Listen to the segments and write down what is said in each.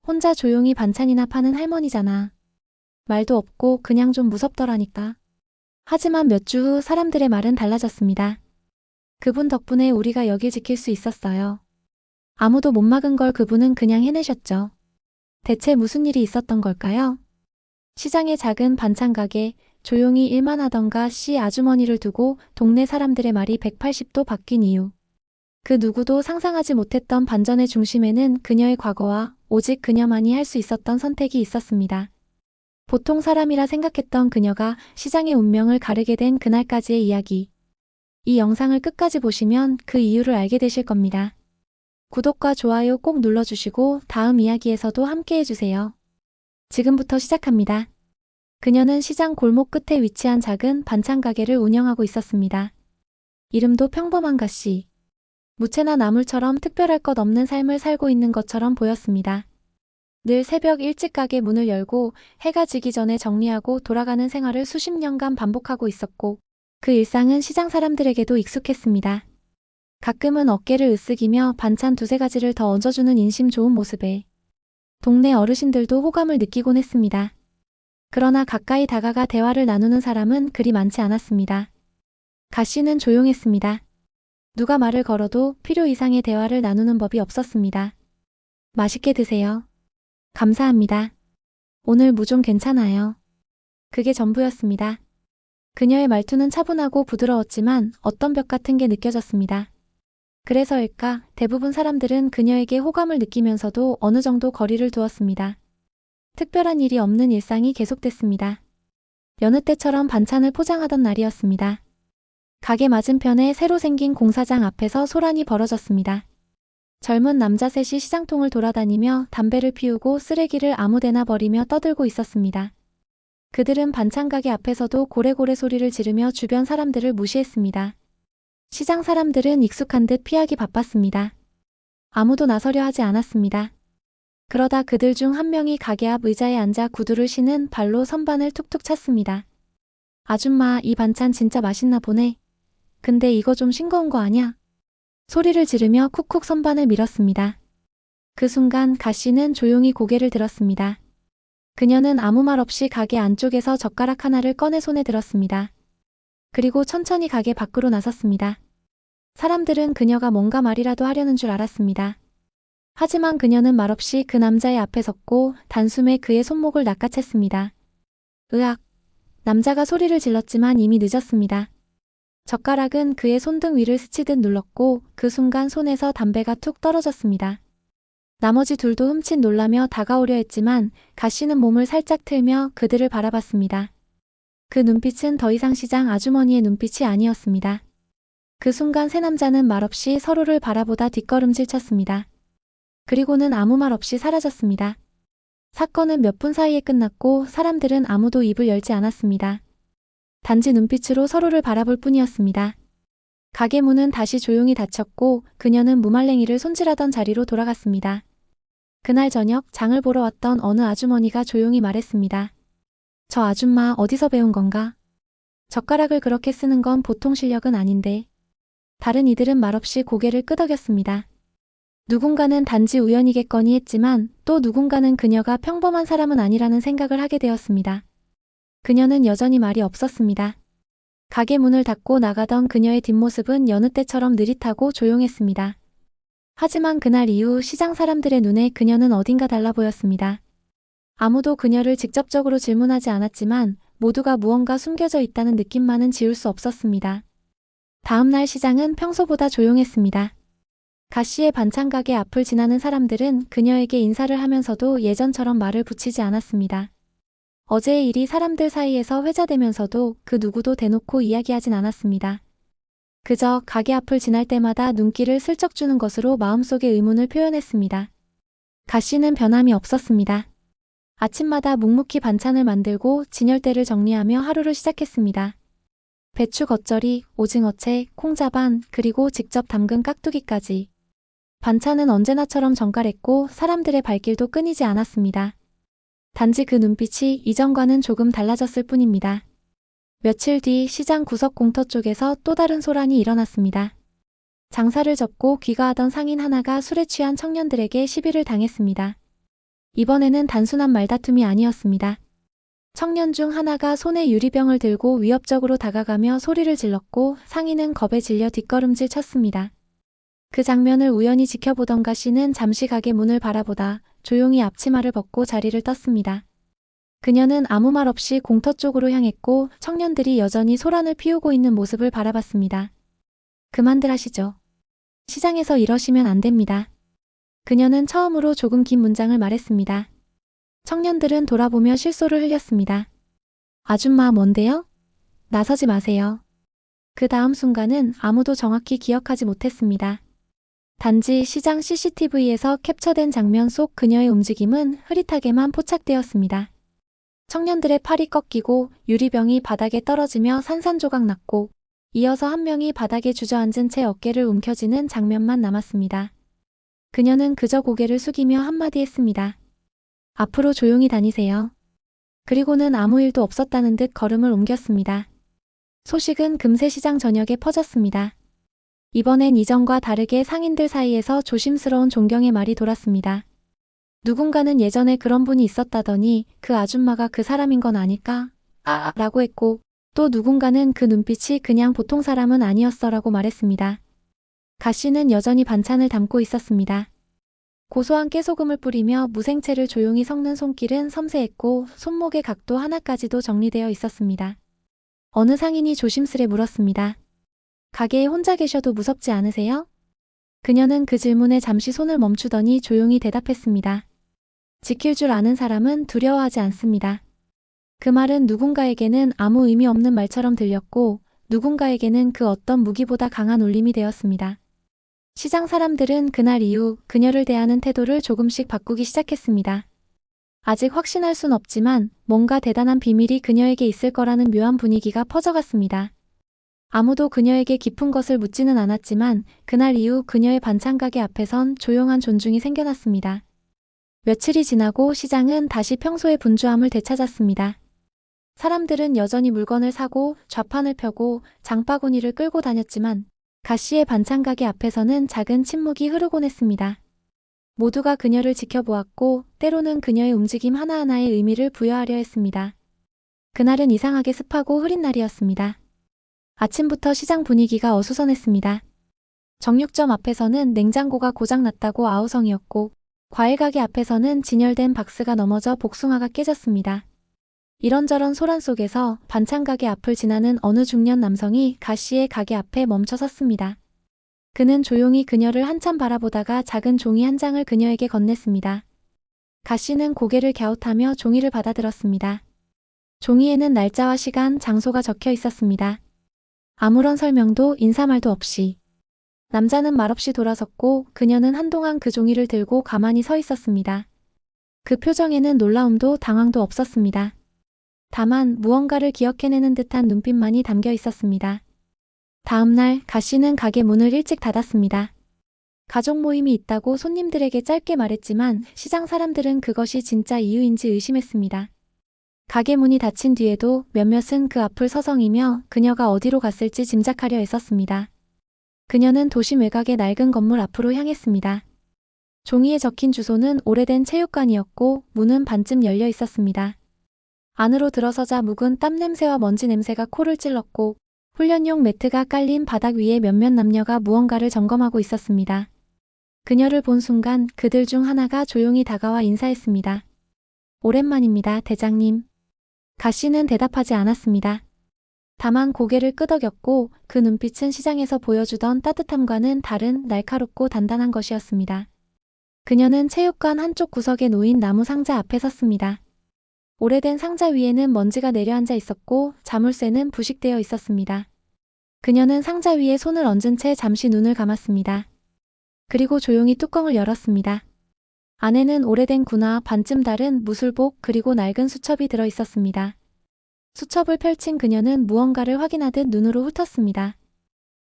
혼자 조용히 반찬이나 파는 할머니잖아. 말도 없고 그냥 좀 무섭더라니까. 하지만 몇 주 후 사람들의 말은 달라졌습니다. 그분 덕분에 우리가 여길 지킬 수 있었어요. 아무도 못 막은 걸 그분은 그냥 해내셨죠. 대체 무슨 일이 있었던 걸까요? 시장의 작은 반찬 가게, 조용히 일만 하던가 씨 아주머니를 두고 동네 사람들의 말이 180도 바뀐 이유. 그 누구도 상상하지 못했던 반전의 중심에는 그녀의 과거와 오직 그녀만이 할 수 있었던 선택이 있었습니다. 보통 사람이라 생각했던 그녀가 시장의 운명을 가르게 된 그날까지의 이야기. 이 영상을 끝까지 보시면 그 이유를 알게 되실 겁니다. 구독과 좋아요 꼭 눌러주시고 다음 이야기에서도 함께 해주세요. 지금부터 시작합니다. 그녀는 시장 골목 끝에 위치한 작은 반찬 가게를 운영하고 있었습니다. 이름도 평범한 가씨. 무채나 나물처럼 특별할 것 없는 삶을 살고 있는 것처럼 보였습니다. 늘 새벽 일찍 가게 문을 열고 해가 지기 전에 정리하고 돌아가는 생활을 수십 년간 반복하고 있었고 그 일상은 시장 사람들에게도 익숙했습니다. 가끔은 어깨를 으쓱이며 반찬 두세 가지를 더 얹어주는 인심 좋은 모습에 동네 어르신들도 호감을 느끼곤 했습니다. 그러나 가까이 다가가 대화를 나누는 사람은 그리 많지 않았습니다. 가씨는 조용했습니다. 누가 말을 걸어도 필요 이상의 대화를 나누는 법이 없었습니다. 맛있게 드세요. 감사합니다. 오늘 무 좀 괜찮아요. 그게 전부였습니다. 그녀의 말투는 차분하고 부드러웠지만 어떤 벽 같은 게 느껴졌습니다. 그래서일까 대부분 사람들은 그녀에게 호감을 느끼면서도 어느 정도 거리를 두었습니다. 특별한 일이 없는 일상이 계속됐습니다. 여느 때처럼 반찬을 포장하던 날이었습니다. 가게 맞은편에 새로 생긴 공사장 앞에서 소란이 벌어졌습니다. 젊은 남자 셋이 시장통을 돌아다니며 담배를 피우고 쓰레기를 아무데나 버리며 떠들고 있었습니다. 그들은 반찬 가게 앞에서도 고래고래 소리를 지르며 주변 사람들을 무시했습니다. 시장 사람들은 익숙한 듯 피하기 바빴습니다. 아무도 나서려 하지 않았습니다. 그러다 그들 중 한 명이 가게 앞 의자에 앉아 구두를 신은 발로 선반을 툭툭 찼습니다. 아줌마, 이 반찬 진짜 맛있나 보네. 근데 이거 좀 싱거운 거 아냐? 소리를 지르며 쿡쿡 선반을 밀었습니다. 그 순간 가씨는 조용히 고개를 들었습니다. 그녀는 아무 말 없이 가게 안쪽에서 젓가락 하나를 꺼내 손에 들었습니다. 그리고 천천히 가게 밖으로 나섰습니다. 사람들은 그녀가 뭔가 말이라도 하려는 줄 알았습니다. 하지만 그녀는 말없이 그 남자의 앞에 섰고 단숨에 그의 손목을 낚아챘습니다. 으악! 남자가 소리를 질렀지만 이미 늦었습니다. 젓가락은 그의 손등 위를 스치듯 눌렀고 그 순간 손에서 담배가 툭 떨어졌습니다. 나머지 둘도 흠칫 놀라며 다가오려 했지만 가씨는 몸을 살짝 틀며 그들을 바라봤습니다. 그 눈빛은 더 이상 시장 아주머니의 눈빛이 아니었습니다. 그 순간 세 남자는 말없이 서로를 바라보다 뒷걸음질 쳤습니다. 그리고는 아무 말 없이 사라졌습니다. 사건은 몇 분 사이에 끝났고 사람들은 아무도 입을 열지 않았습니다. 단지 눈빛으로 서로를 바라볼 뿐이었습니다. 가게 문은 다시 조용히 닫혔고 그녀는 무말랭이를 손질하던 자리로 돌아갔습니다. 그날 저녁 장을 보러 왔던 어느 아주머니가 조용히 말했습니다. 저 아줌마 어디서 배운 건가? 젓가락을 그렇게 쓰는 건 보통 실력은 아닌데. 다른 이들은 말없이 고개를 끄덕였습니다. 누군가는 단지 우연이겠거니 했지만 또 누군가는 그녀가 평범한 사람은 아니라는 생각을 하게 되었습니다. 그녀는 여전히 말이 없었습니다. 가게 문을 닫고 나가던 그녀의 뒷모습은 여느 때처럼 느릿하고 조용했습니다. 하지만 그날 이후 시장 사람들의 눈에 그녀는 어딘가 달라 보였습니다. 아무도 그녀를 직접적으로 질문하지 않았지만 모두가 무언가 숨겨져 있다는 느낌만은 지울 수 없었습니다. 다음 날 시장은 평소보다 조용했습니다. 가씨의 반찬 가게 앞을 지나는 사람들은 그녀에게 인사를 하면서도 예전처럼 말을 붙이지 않았습니다. 어제의 일이 사람들 사이에서 회자되면서도 그 누구도 대놓고 이야기하진 않았습니다. 그저 가게 앞을 지날 때마다 눈길을 슬쩍 주는 것으로 마음속의 의문을 표현했습니다. 가씨는 변함이 없었습니다. 아침마다 묵묵히 반찬을 만들고 진열대를 정리하며 하루를 시작했습니다. 배추 겉절이, 오징어채, 콩자반, 그리고 직접 담근 깍두기까지. 반찬은 언제나처럼 정갈했고 사람들의 발길도 끊이지 않았습니다. 단지 그 눈빛이 이전과는 조금 달라졌을 뿐입니다. 며칠 뒤 시장 구석 공터 쪽에서 또 다른 소란이 일어났습니다. 장사를 접고 귀가하던 상인 하나가 술에 취한 청년들에게 시비를 당했습니다. 이번에는 단순한 말다툼이 아니었습니다. 청년 중 하나가 손에 유리병을 들고 위협적으로 다가가며 소리를 질렀고 상인은 겁에 질려 뒷걸음질 쳤습니다. 그 장면을 우연히 지켜보던 가씨는 잠시 가게 문을 바라보다 조용히 앞치마를 벗고 자리를 떴습니다. 그녀는 아무 말 없이 공터 쪽으로 향했고 청년들이 여전히 소란을 피우고 있는 모습을 바라봤습니다. 그만들 하시죠. 시장에서 이러시면 안 됩니다. 그녀는 처음으로 조금 긴 문장을 말했습니다. 청년들은 돌아보며 실소를 흘렸습니다. 아줌마 뭔데요? 나서지 마세요. 그 다음 순간은 아무도 정확히 기억하지 못했습니다. 단지 시장 CCTV에서 캡처된 장면 속 그녀의 움직임은 흐릿하게만 포착되었습니다. 청년들의 팔이 꺾이고 유리병이 바닥에 떨어지며 산산조각 났고 이어서 한 명이 바닥에 주저앉은 채 어깨를 움켜쥐는 장면만 남았습니다. 그녀는 그저 고개를 숙이며 한마디 했습니다. 앞으로 조용히 다니세요. 그리고는 아무 일도 없었다는 듯 걸음을 옮겼습니다. 소식은 금세 시장 전역에 퍼졌습니다. 이번엔 이전과 다르게 상인들 사이에서 조심스러운 존경의 말이 돌았습니다. 누군가는 예전에 그런 분이 있었다더니 그 아줌마가 그 사람인 건 아닐까? 라고 했고 또 누군가는 그 눈빛이 그냥 보통 사람은 아니었어라고 말했습니다. 가씨는 여전히 반찬을 담고 있었습니다. 고소한 깨소금을 뿌리며 무생채를 조용히 섞는 손길은 섬세했고 손목의 각도 하나까지도 정리되어 있었습니다. 어느 상인이 조심스레 물었습니다. 가게에 혼자 계셔도 무섭지 않으세요? 그녀는 그 질문에 잠시 손을 멈추더니 조용히 대답했습니다. 지킬 줄 아는 사람은 두려워하지 않습니다. 그 말은 누군가에게는 아무 의미 없는 말처럼 들렸고 누군가에게는 그 어떤 무기보다 강한 울림이 되었습니다. 시장 사람들은 그날 이후 그녀를 대하는 태도를 조금씩 바꾸기 시작했습니다. 아직 확신할 순 없지만 뭔가 대단한 비밀이 그녀에게 있을 거라는 묘한 분위기가 퍼져갔습니다. 아무도 그녀에게 깊은 것을 묻지는 않았지만 그날 이후 그녀의 반찬가게 앞에선 조용한 존중이 생겨났습니다. 며칠이 지나고 시장은 다시 평소의 분주함을 되찾았습니다. 사람들은 여전히 물건을 사고 좌판을 펴고 장바구니를 끌고 다녔지만 가씨의 반찬가게 앞에서는 작은 침묵이 흐르곤 했습니다. 모두가 그녀를 지켜보았고 때로는 그녀의 움직임 하나하나에 의미를 부여하려 했습니다. 그날은 이상하게 습하고 흐린 날이었습니다. 아침부터 시장 분위기가 어수선했습니다. 정육점 앞에서는 냉장고가 고장났다고 아우성이었고 과일 가게 앞에서는 진열된 박스가 넘어져 복숭아가 깨졌습니다. 이런저런 소란 속에서 반찬 가게 앞을 지나는 어느 중년 남성이 가씨의 가게 앞에 멈춰 섰습니다. 그는 조용히 그녀를 한참 바라보다가 작은 종이 한 장을 그녀에게 건넸습니다. 가씨는 고개를 갸웃하며 종이를 받아들었습니다. 종이에는 날짜와 시간, 장소가 적혀 있었습니다. 아무런 설명도 인사말도 없이. 남자는 말없이 돌아섰고 그녀는 한동안 그 종이를 들고 가만히 서 있었습니다. 그 표정에는 놀라움도 당황도 없었습니다. 다만 무언가를 기억해내는 듯한 눈빛만이 담겨 있었습니다. 다음 날 가씨는 가게 문을 일찍 닫았습니다. 가족 모임이 있다고 손님들에게 짧게 말했지만 시장 사람들은 그것이 진짜 이유인지 의심했습니다. 가게 문이 닫힌 뒤에도 몇몇은 그 앞을 서성이며 그녀가 어디로 갔을지 짐작하려 애썼습니다. 그녀는 도심 외곽의 낡은 건물 앞으로 향했습니다. 종이에 적힌 주소는 오래된 체육관이었고 문은 반쯤 열려 있었습니다. 안으로 들어서자 묵은 땀 냄새와 먼지 냄새가 코를 찔렀고 훈련용 매트가 깔린 바닥 위에 몇몇 남녀가 무언가를 점검하고 있었습니다. 그녀를 본 순간 그들 중 하나가 조용히 다가와 인사했습니다. 오랜만입니다, 대장님. 가씨는 대답하지 않았습니다. 다만 고개를 끄덕였고 그 눈빛은 시장에서 보여주던 따뜻함과는 다른 날카롭고 단단한 것이었습니다. 그녀는 체육관 한쪽 구석에 놓인 나무 상자 앞에 섰습니다. 오래된 상자 위에는 먼지가 내려앉아 있었고 자물쇠는 부식되어 있었습니다. 그녀는 상자 위에 손을 얹은 채 잠시 눈을 감았습니다. 그리고 조용히 뚜껑을 열었습니다. 안에는 오래된 구나 반쯤 닳은 무술복 그리고 낡은 수첩이 들어 있었습니다. 수첩을 펼친 그녀는 무언가를 확인하듯 눈으로 훑었습니다.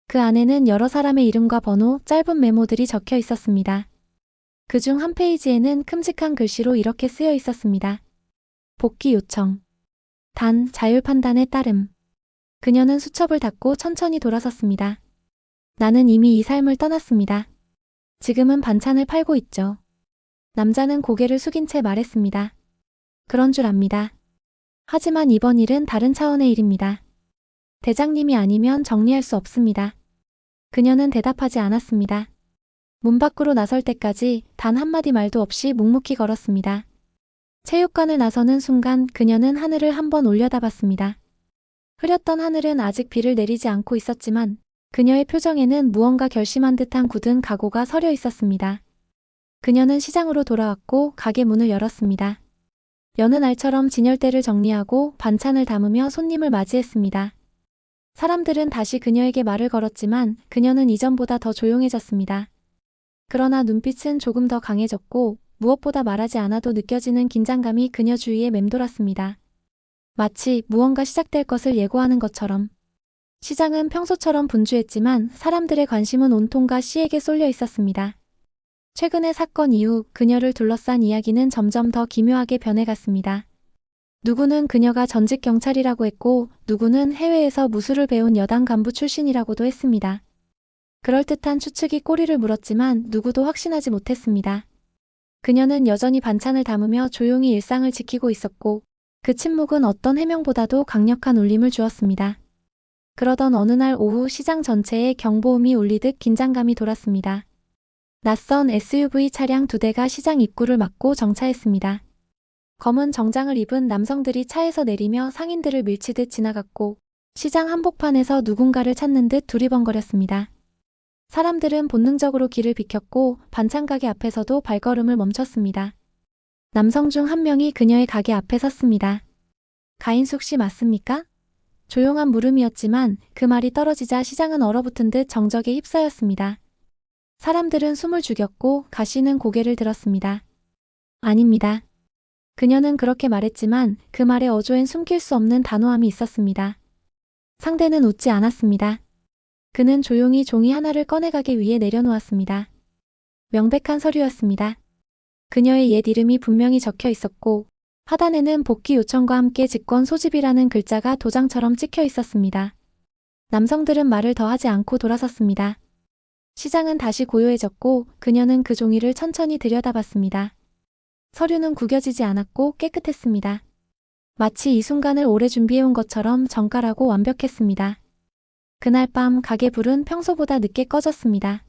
그 안에는 여러 사람의 이름과 번호, 짧은 메모들이 적혀 있었습니다. 그중 한 페이지에는 큼직한 글씨로 이렇게 쓰여 있었습니다. 복귀 요청. 단, 자율 판단에 따름. 그녀는 수첩을 닫고 천천히 돌아섰습니다. 나는 이미 이 삶을 떠났습니다. 지금은 반찬을 팔고 있죠. 남자는 고개를 숙인 채 말했습니다. 그런 줄 압니다. 하지만 이번 일은 다른 차원의 일입니다. 대장님이 아니면 정리할 수 없습니다. 그녀는 대답하지 않았습니다. 문 밖으로 나설 때까지 단 한마디 말도 없이 묵묵히 걸었습니다. 체육관을 나서는 순간 그녀는 하늘을 한번 올려다봤습니다. 흐렸던 하늘은 아직 비를 내리지 않고 있었지만 그녀의 표정에는 무언가 결심한 듯한 굳은 각오가 서려 있었습니다. 그녀는 시장으로 돌아왔고 가게 문을 열었습니다. 여느 날처럼 진열대를 정리하고 반찬을 담으며 손님을 맞이했습니다. 사람들은 다시 그녀에게 말을 걸었지만 그녀는 이전보다 더 조용해졌습니다. 그러나 눈빛은 조금 더 강해졌고 무엇보다 말하지 않아도 느껴지는 긴장감이 그녀 주위에 맴돌았습니다. 마치 무언가 시작될 것을 예고하는 것처럼. 시장은 평소처럼 분주했지만 사람들의 관심은 온통과 씨에게 쏠려 있었습니다. 최근의 사건 이후 그녀를 둘러싼 이야기는 점점 더 기묘하게 변해갔습니다. 누구는 그녀가 전직 경찰이라고 했고 누구는 해외에서 무술을 배운 여당 간부 출신이라고도 했습니다. 그럴듯한 추측이 꼬리를 물었지만 누구도 확신하지 못했습니다. 그녀는 여전히 반찬을 담으며 조용히 일상을 지키고 있었고 그 침묵은 어떤 해명보다도 강력한 울림을 주었습니다. 그러던 어느 날 오후 시장 전체에 경보음이 울리듯 긴장감이 돌았습니다. 낯선 SUV 차량 2대가 시장 입구를 막고 정차했습니다. 검은 정장을 입은 남성들이 차에서 내리며 상인들을 밀치듯 지나갔고 시장 한복판에서 누군가를 찾는 듯 두리번거렸습니다. 사람들은 본능적으로 길을 비켰고 반찬 가게 앞에서도 발걸음을 멈췄습니다. 남성 중 한 명이 그녀의 가게 앞에 섰습니다. 가인숙 씨 맞습니까? 조용한 물음이었지만 그 말이 떨어지자 시장은 얼어붙은 듯 정적에 휩싸였습니다. 사람들은 숨을 죽였고 가씨는 고개를 들었습니다. 아닙니다. 그녀는 그렇게 말했지만 그 말에 어조엔 숨길 수 없는 단호함이 있었습니다. 상대는 웃지 않았습니다. 그는 조용히 종이 하나를 꺼내가게 위에 내려놓았습니다. 명백한 서류였습니다. 그녀의 옛 이름이 분명히 적혀 있었고 하단에는 복귀 요청과 함께 직권 소집이라는 글자가 도장처럼 찍혀 있었습니다. 남성들은 말을 더 하지 않고 돌아섰습니다. 시장은 다시 고요해졌고 그녀는 그 종이를 천천히 들여다봤습니다. 서류는 구겨지지 않았고 깨끗했습니다. 마치 이 순간을 오래 준비해온 것처럼 정갈하고 완벽했습니다. 그날 밤 가게 불은 평소보다 늦게 꺼졌습니다.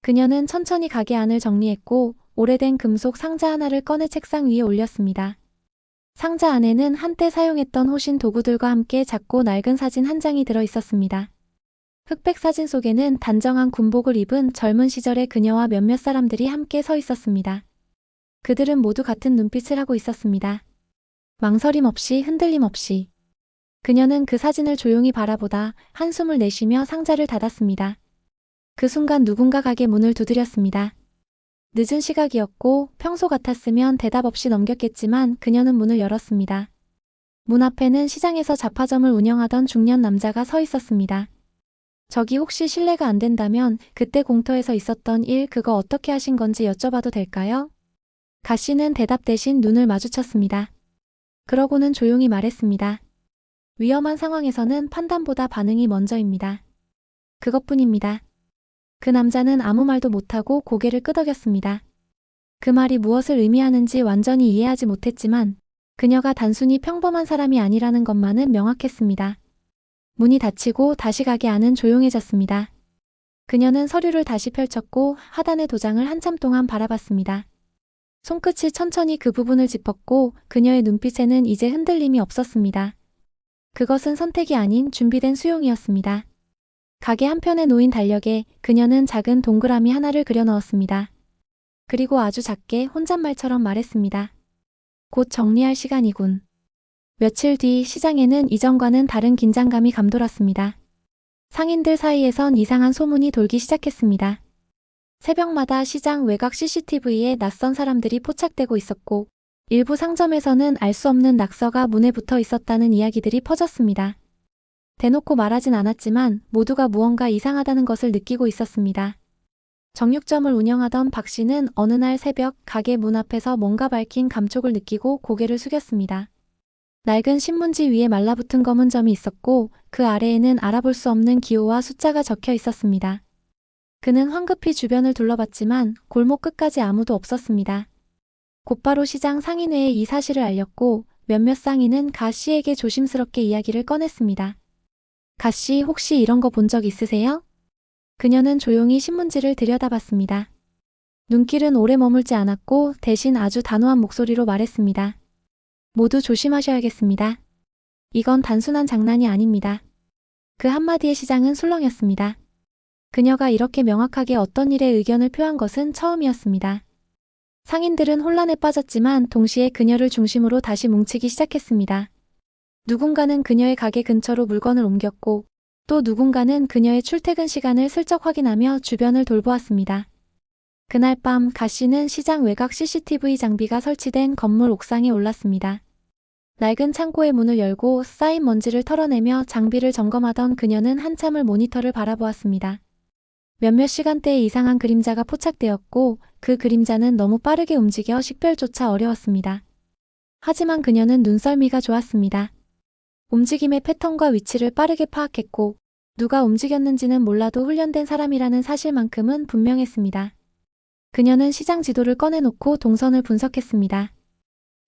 그녀는 천천히 가게 안을 정리했고 오래된 금속 상자 하나를 꺼내 책상 위에 올렸습니다. 상자 안에는 한때 사용했던 호신 도구들과 함께 작고 낡은 사진 한 장이 들어 있었습니다. 흑백 사진 속에는 단정한 군복을 입은 젊은 시절의 그녀와 몇몇 사람들이 함께 서 있었습니다. 그들은 모두 같은 눈빛을 하고 있었습니다. 망설임 없이 흔들림 없이. 그녀는 그 사진을 조용히 바라보다 한숨을 내쉬며 상자를 닫았습니다. 그 순간 누군가 가게 문을 두드렸습니다. 늦은 시각이었고 평소 같았으면 대답 없이 넘겼겠지만 그녀는 문을 열었습니다. 문 앞에는 시장에서 잡화점을 운영하던 중년 남자가 서 있었습니다. 저기 혹시 실례가 안 된다면 그때 공터에서 있었던 일 그거 어떻게 하신 건지 여쭤봐도 될까요? 가씨는 대답 대신 눈을 마주쳤습니다. 그러고는 조용히 말했습니다. 위험한 상황에서는 판단보다 반응이 먼저입니다. 그것뿐입니다. 그 남자는 아무 말도 못하고 고개를 끄덕였습니다. 그 말이 무엇을 의미하는지 완전히 이해하지 못했지만 그녀가 단순히 평범한 사람이 아니라는 것만은 명확했습니다. 문이 닫히고 다시 가게 안은 조용해졌습니다. 그녀는 서류를 다시 펼쳤고 하단의 도장을 한참 동안 바라봤습니다. 손끝이 천천히 그 부분을 짚었고 그녀의 눈빛에는 이제 흔들림이 없었습니다. 그것은 선택이 아닌 준비된 수용이었습니다. 가게 한편에 놓인 달력에 그녀는 작은 동그라미 하나를 그려 넣었습니다. 그리고 아주 작게 혼잣말처럼 말했습니다. 곧 정리할 시간이군. 며칠 뒤 시장에는 이전과는 다른 긴장감이 감돌았습니다. 상인들 사이에선 이상한 소문이 돌기 시작했습니다. 새벽마다 시장 외곽 CCTV에 낯선 사람들이 포착되고 있었고 일부 상점에서는 알 수 없는 낙서가 문에 붙어 있었다는 이야기들이 퍼졌습니다. 대놓고 말하진 않았지만 모두가 무언가 이상하다는 것을 느끼고 있었습니다. 정육점을 운영하던 박 씨는 어느 날 새벽 가게 문 앞에서 뭔가 밝힌 감촉을 느끼고 고개를 숙였습니다. 낡은 신문지 위에 말라붙은 검은 점이 있었고 그 아래에는 알아볼 수 없는 기호와 숫자가 적혀 있었습니다. 그는 황급히 주변을 둘러봤지만 골목 끝까지 아무도 없었습니다. 곧바로 시장 상인회에 이 사실을 알렸고 몇몇 상인은 가 씨에게 조심스럽게 이야기를 꺼냈습니다. 가 씨 혹시 이런 거 본 적 있으세요? 그녀는 조용히 신문지를 들여다봤습니다. 눈길은 오래 머물지 않았고 대신 아주 단호한 목소리로 말했습니다. 모두 조심하셔야겠습니다. 이건 단순한 장난이 아닙니다. 그 한마디의 시장은 술렁였습니다. 그녀가 이렇게 명확하게 어떤 일에 의견을 표한 것은 처음이었습니다. 상인들은 혼란에 빠졌지만 동시에 그녀를 중심으로 다시 뭉치기 시작했습니다. 누군가는 그녀의 가게 근처로 물건을 옮겼고 또 누군가는 그녀의 출퇴근 시간을 슬쩍 확인하며 주변을 돌보았습니다. 그날 밤 가 씨는 시장 외곽 CCTV 장비가 설치된 건물 옥상에 올랐습니다. 낡은 창고의 문을 열고 쌓인 먼지를 털어내며 장비를 점검하던 그녀는 한참을 모니터를 바라보았습니다. 몇몇 시간대에 이상한 그림자가 포착되었고 그 그림자는 너무 빠르게 움직여 식별조차 어려웠습니다. 하지만 그녀는 눈썰미가 좋았습니다. 움직임의 패턴과 위치를 빠르게 파악했고 누가 움직였는지는 몰라도 훈련된 사람이라는 사실만큼은 분명했습니다. 그녀는 시장 지도를 꺼내놓고 동선을 분석했습니다.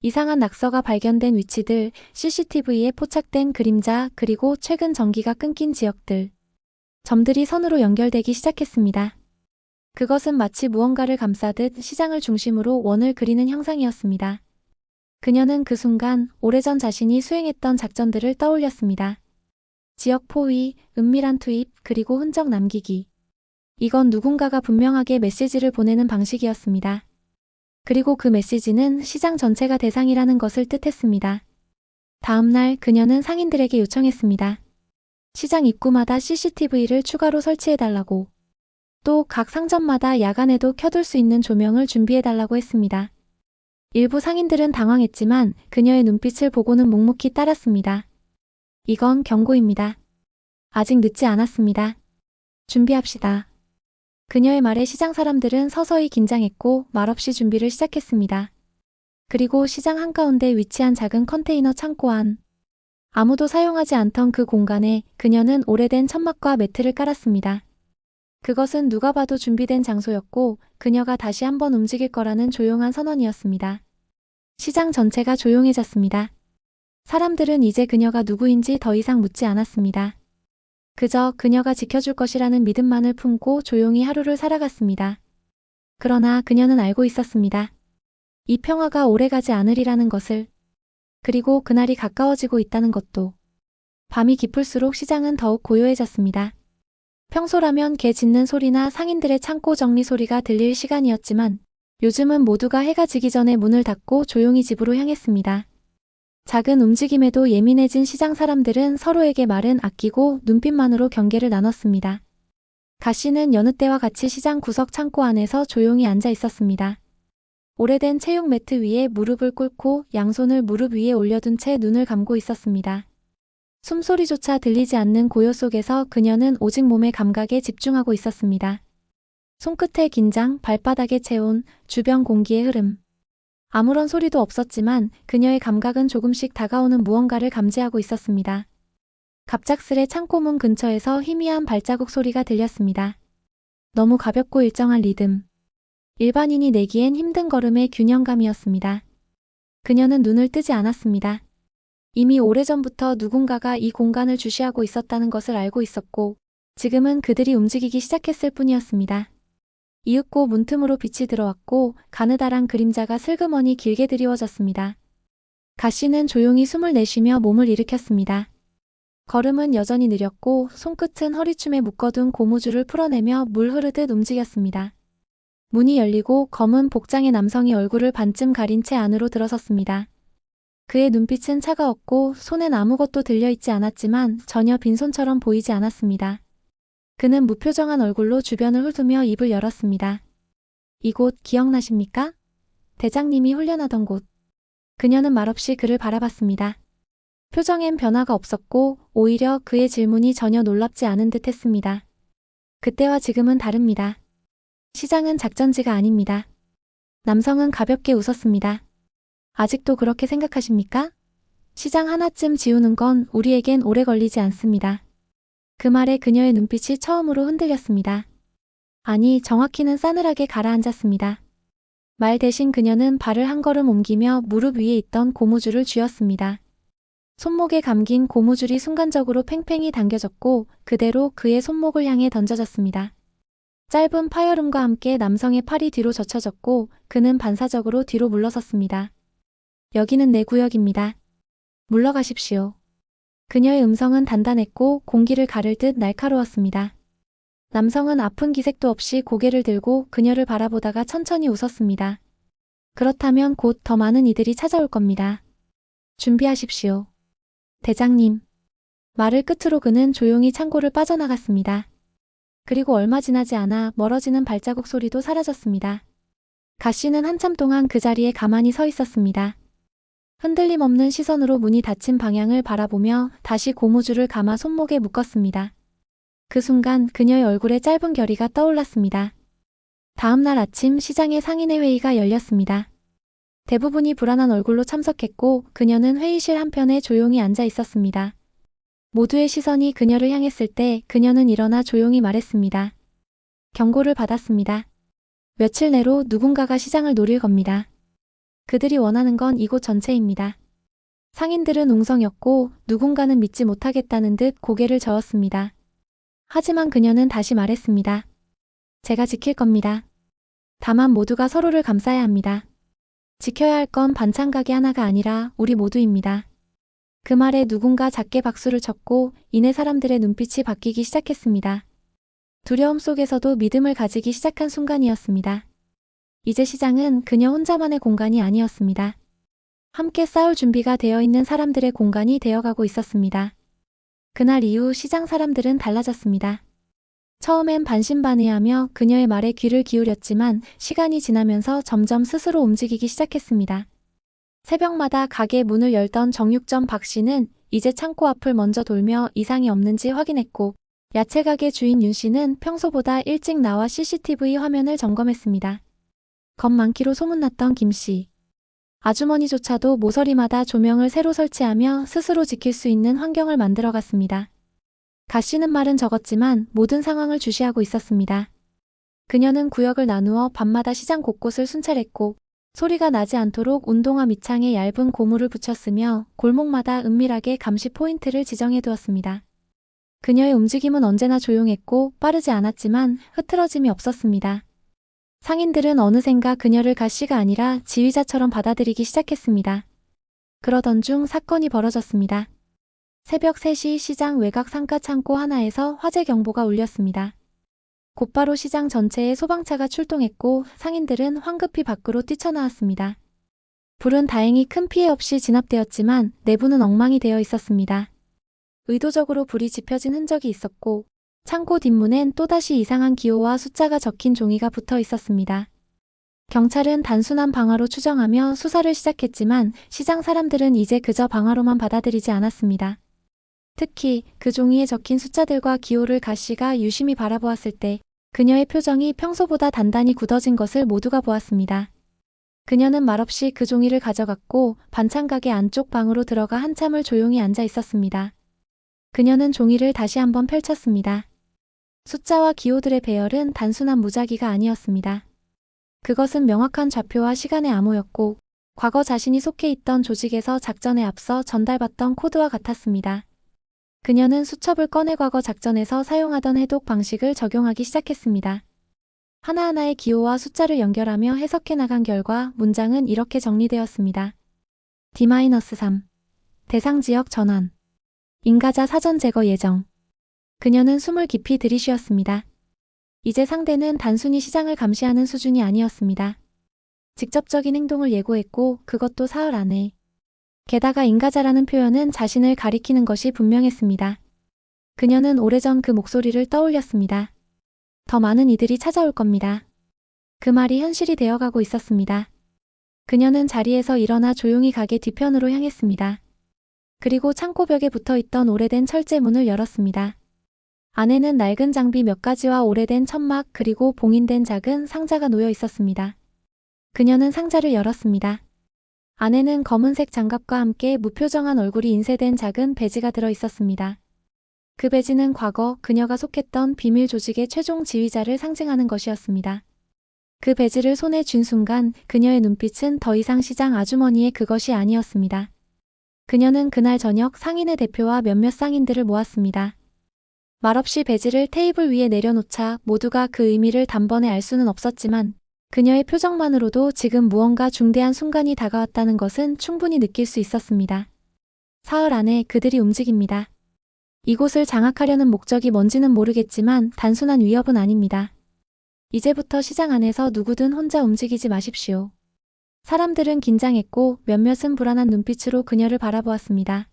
이상한 낙서가 발견된 위치들, CCTV에 포착된 그림자, 그리고 최근 전기가 끊긴 지역들. 점들이 선으로 연결되기 시작했습니다. 그것은 마치 무언가를 감싸듯 시장을 중심으로 원을 그리는 형상이었습니다. 그녀는 그 순간 오래전 자신이 수행했던 작전들을 떠올렸습니다. 지역 포위, 은밀한 투입, 그리고 흔적 남기기. 이건 누군가가 분명하게 메시지를 보내는 방식이었습니다. 그리고 그 메시지는 시장 전체가 대상이라는 것을 뜻했습니다. 다음 날 그녀는 상인들에게 요청했습니다. 시장 입구마다 CCTV를 추가로 설치해달라고. 또 각 상점마다 야간에도 켜둘 수 있는 조명을 준비해달라고 했습니다. 일부 상인들은 당황했지만 그녀의 눈빛을 보고는 묵묵히 따랐습니다. 이건 경고입니다. 아직 늦지 않았습니다. 준비합시다. 그녀의 말에 시장 사람들은 서서히 긴장했고 말없이 준비를 시작했습니다. 그리고 시장 한가운데 위치한 작은 컨테이너 창고 안. 아무도 사용하지 않던 그 공간에 그녀는 오래된 천막과 매트를 깔았습니다. 그것은 누가 봐도 준비된 장소였고 그녀가 다시 한번 움직일 거라는 조용한 선언이었습니다. 시장 전체가 조용해졌습니다. 사람들은 이제 그녀가 누구인지 더 이상 묻지 않았습니다. 그저 그녀가 지켜줄 것이라는 믿음만을 품고 조용히 하루를 살아갔습니다. 그러나 그녀는 알고 있었습니다. 이 평화가 오래가지 않으리라는 것을. 그리고 그날이 가까워지고 있다는 것도. 밤이 깊을수록 시장은 더욱 고요해졌습니다. 평소라면 개 짖는 소리나 상인들의 창고 정리 소리가 들릴 시간이었지만 요즘은 모두가 해가 지기 전에 문을 닫고 조용히 집으로 향했습니다. 작은 움직임에도 예민해진 시장 사람들은 서로에게 말은 아끼고 눈빛만으로 경계를 나눴습니다. 가 씨는 여느 때와 같이 시장 구석 창고 안에서 조용히 앉아 있었습니다. 오래된 체육 매트 위에 무릎을 꿇고 양손을 무릎 위에 올려둔 채 눈을 감고 있었습니다. 숨소리조차 들리지 않는 고요 속에서 그녀는 오직 몸의 감각에 집중하고 있었습니다. 손끝의 긴장, 발바닥의 체온, 주변 공기의 흐름. 아무런 소리도 없었지만 그녀의 감각은 조금씩 다가오는 무언가를 감지하고 있었습니다. 갑작스레 창고문 근처에서 희미한 발자국 소리가 들렸습니다. 너무 가볍고 일정한 리듬. 일반인이 내기엔 힘든 걸음의 균형감이었습니다. 그녀는 눈을 뜨지 않았습니다. 이미 오래전부터 누군가가 이 공간을 주시하고 있었다는 것을 알고 있었고 지금은 그들이 움직이기 시작했을 뿐이었습니다. 이윽고 문틈으로 빛이 들어왔고 가느다란 그림자가 슬그머니 길게 드리워졌습니다. 가 씨는 조용히 숨을 내쉬며 몸을 일으켰습니다. 걸음은 여전히 느렸고 손끝은 허리춤에 묶어둔 고무줄을 풀어내며 물 흐르듯 움직였습니다. 문이 열리고 검은 복장의 남성이 얼굴을 반쯤 가린 채 안으로 들어섰습니다. 그의 눈빛은 차가웠고 손엔 아무것도 들려있지 않았지만 전혀 빈손처럼 보이지 않았습니다. 그는 무표정한 얼굴로 주변을 훑으며 입을 열었습니다. 이곳 기억나십니까? 대장님이 훈련하던 곳. 그녀는 말없이 그를 바라봤습니다. 표정엔 변화가 없었고 오히려 그의 질문이 전혀 놀랍지 않은 듯 했습니다. 그때와 지금은 다릅니다. 시장은 작전지가 아닙니다. 남성은 가볍게 웃었습니다. 아직도 그렇게 생각하십니까? 시장 하나쯤 지우는 건 우리에겐 오래 걸리지 않습니다. 그 말에 그녀의 눈빛이 처음으로 흔들렸습니다. 아니, 정확히는 싸늘하게 가라앉았습니다. 말 대신 그녀는 발을 한 걸음 옮기며 무릎 위에 있던 고무줄을 쥐었습니다. 손목에 감긴 고무줄이 순간적으로 팽팽히 당겨졌고 그대로 그의 손목을 향해 던져졌습니다. 짧은 파열음과 함께 남성의 팔이 뒤로 젖혀졌고 그는 반사적으로 뒤로 물러섰습니다. 여기는 내 구역입니다. 물러가십시오. 그녀의 음성은 단단했고 공기를 가를 듯 날카로웠습니다. 남성은 아픈 기색도 없이 고개를 들고 그녀를 바라보다가 천천히 웃었습니다. 그렇다면 곧 더 많은 이들이 찾아올 겁니다. 준비하십시오. 대장님. 말을 끝으로 그는 조용히 창고를 빠져나갔습니다. 그리고 얼마 지나지 않아 멀어지는 발자국 소리도 사라졌습니다. 가 씨는 한참 동안 그 자리에 가만히 서 있었습니다. 흔들림 없는 시선으로 문이 닫힌 방향을 바라보며 다시 고무줄을 감아 손목에 묶었습니다. 그 순간 그녀의 얼굴에 짧은 결의가 떠올랐습니다. 다음 날 아침 시장의 상인회 회의가 열렸습니다. 대부분이 불안한 얼굴로 참석했고 그녀는 회의실 한편에 조용히 앉아 있었습니다. 모두의 시선이 그녀를 향했을 때 그녀는 일어나 조용히 말했습니다. 경고를 받았습니다. 며칠 내로 누군가가 시장을 노릴 겁니다. 그들이 원하는 건 이곳 전체입니다. 상인들은 웅성였고 누군가는 믿지 못하겠다는 듯 고개를 저었습니다. 하지만 그녀는 다시 말했습니다. 제가 지킬 겁니다. 다만 모두가 서로를 감싸야 합니다. 지켜야 할 건 반찬 가게 하나가 아니라 우리 모두입니다. 그 말에 누군가 작게 박수를 쳤고 이내 사람들의 눈빛이 바뀌기 시작했습니다. 두려움 속에서도 믿음을 가지기 시작한 순간이었습니다. 이제 시장은 그녀 혼자만의 공간이 아니었습니다. 함께 싸울 준비가 되어 있는 사람들의 공간이 되어가고 있었습니다. 그날 이후 시장 사람들은 달라졌습니다. 처음엔 반신반의하며 그녀의 말에 귀를 기울였지만 시간이 지나면서 점점 스스로 움직이기 시작했습니다. 새벽마다 가게 문을 열던 정육점 박 씨는 이제 창고 앞을 먼저 돌며 이상이 없는지 확인했고 야채 가게 주인 윤 씨는 평소보다 일찍 나와 CCTV 화면을 점검했습니다. 겁 많기로 소문났던 김 씨. 아주머니조차도 모서리마다 조명을 새로 설치하며 스스로 지킬 수 있는 환경을 만들어갔습니다. 가 씨는 말은 적었지만 모든 상황을 주시하고 있었습니다. 그녀는 구역을 나누어 밤마다 시장 곳곳을 순찰했고 소리가 나지 않도록 운동화 밑창에 얇은 고무를 붙였으며 골목마다 은밀하게 감시 포인트를 지정해두었습니다. 그녀의 움직임은 언제나 조용했고 빠르지 않았지만 흐트러짐이 없었습니다. 상인들은 어느샌가 그녀를 가 씨가 아니라 지휘자처럼 받아들이기 시작했습니다. 그러던 중 사건이 벌어졌습니다. 새벽 3시 시장 외곽 상가 창고 하나에서 화재 경보가 울렸습니다. 곧바로 시장 전체에 소방차가 출동했고 상인들은 황급히 밖으로 뛰쳐나왔습니다. 불은 다행히 큰 피해 없이 진압되었지만 내부는 엉망이 되어 있었습니다. 의도적으로 불이 지펴진 흔적이 있었고 창고 뒷문엔 또다시 이상한 기호와 숫자가 적힌 종이가 붙어 있었습니다. 경찰은 단순한 방화로 추정하며 수사를 시작했지만 시장 사람들은 이제 그저 방화로만 받아들이지 않았습니다. 특히 그 종이에 적힌 숫자들과 기호를 가 씨가 유심히 바라보았을 때 그녀의 표정이 평소보다 단단히 굳어진 것을 모두가 보았습니다. 그녀는 말없이 그 종이를 가져갔고 반찬 가게 안쪽 방으로 들어가 한참을 조용히 앉아 있었습니다. 그녀는 종이를 다시 한번 펼쳤습니다. 숫자와 기호들의 배열은 단순한 무작위가 아니었습니다. 그것은 명확한 좌표와 시간의 암호였고 과거 자신이 속해 있던 조직에서 작전에 앞서 전달받던 코드와 같았습니다. 그녀는 수첩을 꺼내 과거 작전에서 사용하던 해독 방식을 적용하기 시작했습니다. 하나하나의 기호와 숫자를 연결하며 해석해 나간 결과 문장은 이렇게 정리되었습니다. D-3 대상 지역 전환 인가자 사전 제거 예정. 그녀는 숨을 깊이 들이쉬었습니다. 이제 상대는 단순히 시장을 감시하는 수준이 아니었습니다. 직접적인 행동을 예고했고 그것도 사흘 안에. 게다가 인가자라는 표현은 자신을 가리키는 것이 분명했습니다. 그녀는 오래전 그 목소리를 떠올렸습니다. 더 많은 이들이 찾아올 겁니다. 그 말이 현실이 되어가고 있었습니다. 그녀는 자리에서 일어나 조용히 가게 뒤편으로 향했습니다. 그리고 창고벽에 붙어있던 오래된 철제 문을 열었습니다. 안에는 낡은 장비 몇 가지와 오래된 천막 그리고 봉인된 작은 상자가 놓여 있었습니다. 그녀는 상자를 열었습니다. 안에는 검은색 장갑과 함께 무표정한 얼굴이 인쇄된 작은 배지가 들어 있었습니다. 그 배지는 과거 그녀가 속했던 비밀 조직의 최종 지휘자를 상징하는 것이었습니다. 그 배지를 손에 쥔 순간 그녀의 눈빛은 더 이상 시장 아주머니의 그것이 아니었습니다. 그녀는 그날 저녁 상인의 대표와 몇몇 상인들을 모았습니다. 말없이 배지를 테이블 위에 내려놓자 모두가 그 의미를 단번에 알 수는 없었지만 그녀의 표정만으로도 지금 무언가 중대한 순간이 다가왔다는 것은 충분히 느낄 수 있었습니다. 사흘 안에 그들이 움직입니다. 이곳을 장악하려는 목적이 뭔지는 모르겠지만 단순한 위협은 아닙니다. 이제부터 시장 안에서 누구든 혼자 움직이지 마십시오. 사람들은 긴장했고 몇몇은 불안한 눈빛으로 그녀를 바라보았습니다.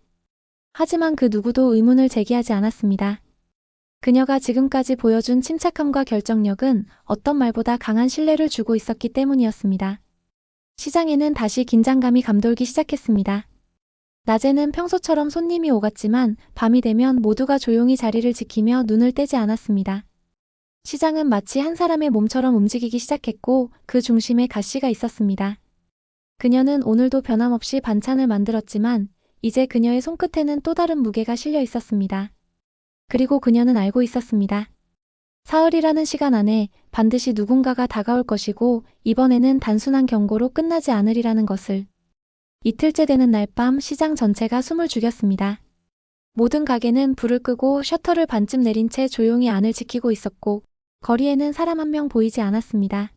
하지만 그 누구도 의문을 제기하지 않았습니다. 그녀가 지금까지 보여준 침착함과 결정력은 어떤 말보다 강한 신뢰를 주고 있었기 때문이었습니다. 시장에는 다시 긴장감이 감돌기 시작했습니다. 낮에는 평소처럼 손님이 오갔지만 밤이 되면 모두가 조용히 자리를 지키며 눈을 떼지 않았습니다. 시장은 마치 한 사람의 몸처럼 움직이기 시작했고 그 중심에 가씨가 있었습니다. 그녀는 오늘도 변함없이 반찬을 만들었지만 이제 그녀의 손끝에는 또 다른 무게가 실려 있었습니다. 그리고 그녀는 알고 있었습니다. 사흘이라는 시간 안에 반드시 누군가가 다가올 것이고 이번에는 단순한 경고로 끝나지 않으리라는 것을. 이틀째 되는 날 밤 시장 전체가 숨을 죽였습니다. 모든 가게는 불을 끄고 셔터를 반쯤 내린 채 조용히 안을 지키고 있었고 거리에는 사람 한 명 보이지 않았습니다.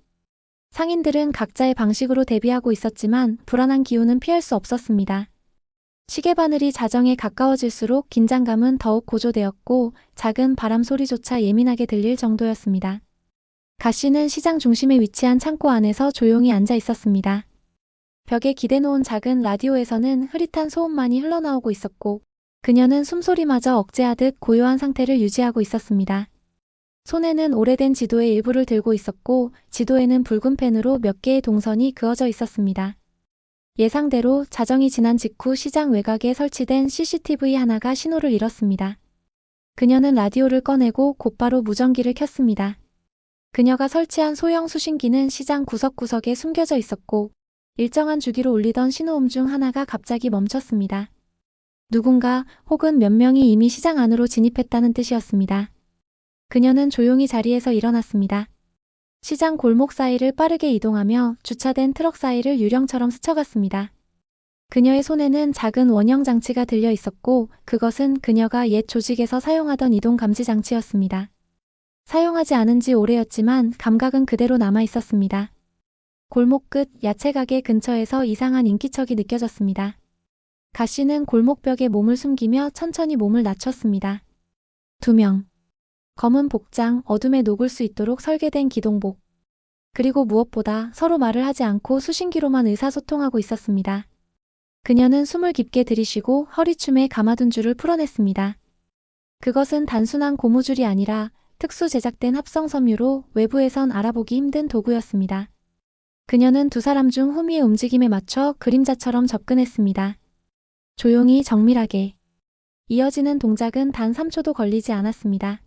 상인들은 각자의 방식으로 대비하고 있었지만 불안한 기운은 피할 수 없었습니다. 시계바늘이 자정에 가까워질수록 긴장감은 더욱 고조되었고 작은 바람 소리조차 예민하게 들릴 정도였습니다. 가씨는 시장 중심에 위치한 창고 안에서 조용히 앉아 있었습니다. 벽에 기대놓은 작은 라디오에서는 흐릿한 소음만이 흘러나오고 있었고 그녀는 숨소리마저 억제하듯 고요한 상태를 유지하고 있었습니다. 손에는 오래된 지도의 일부를 들고 있었고 지도에는 붉은 펜으로 몇 개의 동선이 그어져 있었습니다. 예상대로 자정이 지난 직후 시장 외곽에 설치된 CCTV 하나가 신호를 잃었습니다. 그녀는 라디오를 꺼내고 곧바로 무전기를 켰습니다. 그녀가 설치한 소형 수신기는 시장 구석구석에 숨겨져 있었고 일정한 주기로 울리던 신호음 중 하나가 갑자기 멈췄습니다. 누군가 혹은 몇 명이 이미 시장 안으로 진입했다는 뜻이었습니다. 그녀는 조용히 자리에서 일어났습니다. 시장 골목 사이를 빠르게 이동하며 주차된 트럭 사이를 유령처럼 스쳐갔습니다. 그녀의 손에는 작은 원형 장치가 들려 있었고 그것은 그녀가 옛 조직에서 사용하던 이동 감지 장치였습니다. 사용하지 않은 지 오래였지만 감각은 그대로 남아 있었습니다. 골목 끝 야채 가게 근처에서 이상한 인기척이 느껴졌습니다. 가씨는 골목벽에 몸을 숨기며 천천히 몸을 낮췄습니다. 2명. 검은 복장, 어둠에 녹을 수 있도록 설계된 기동복. 그리고 무엇보다 서로 말을 하지 않고 수신기로만 의사소통하고 있었습니다. 그녀는 숨을 깊게 들이쉬고 허리춤에 감아둔 줄을 풀어냈습니다. 그것은 단순한 고무줄이 아니라 특수 제작된 합성 섬유로 외부에선 알아보기 힘든 도구였습니다. 그녀는 두 사람 중 후미의 움직임에 맞춰 그림자처럼 접근했습니다. 조용히 정밀하게. 이어지는 동작은 단 3초도 걸리지 않았습니다.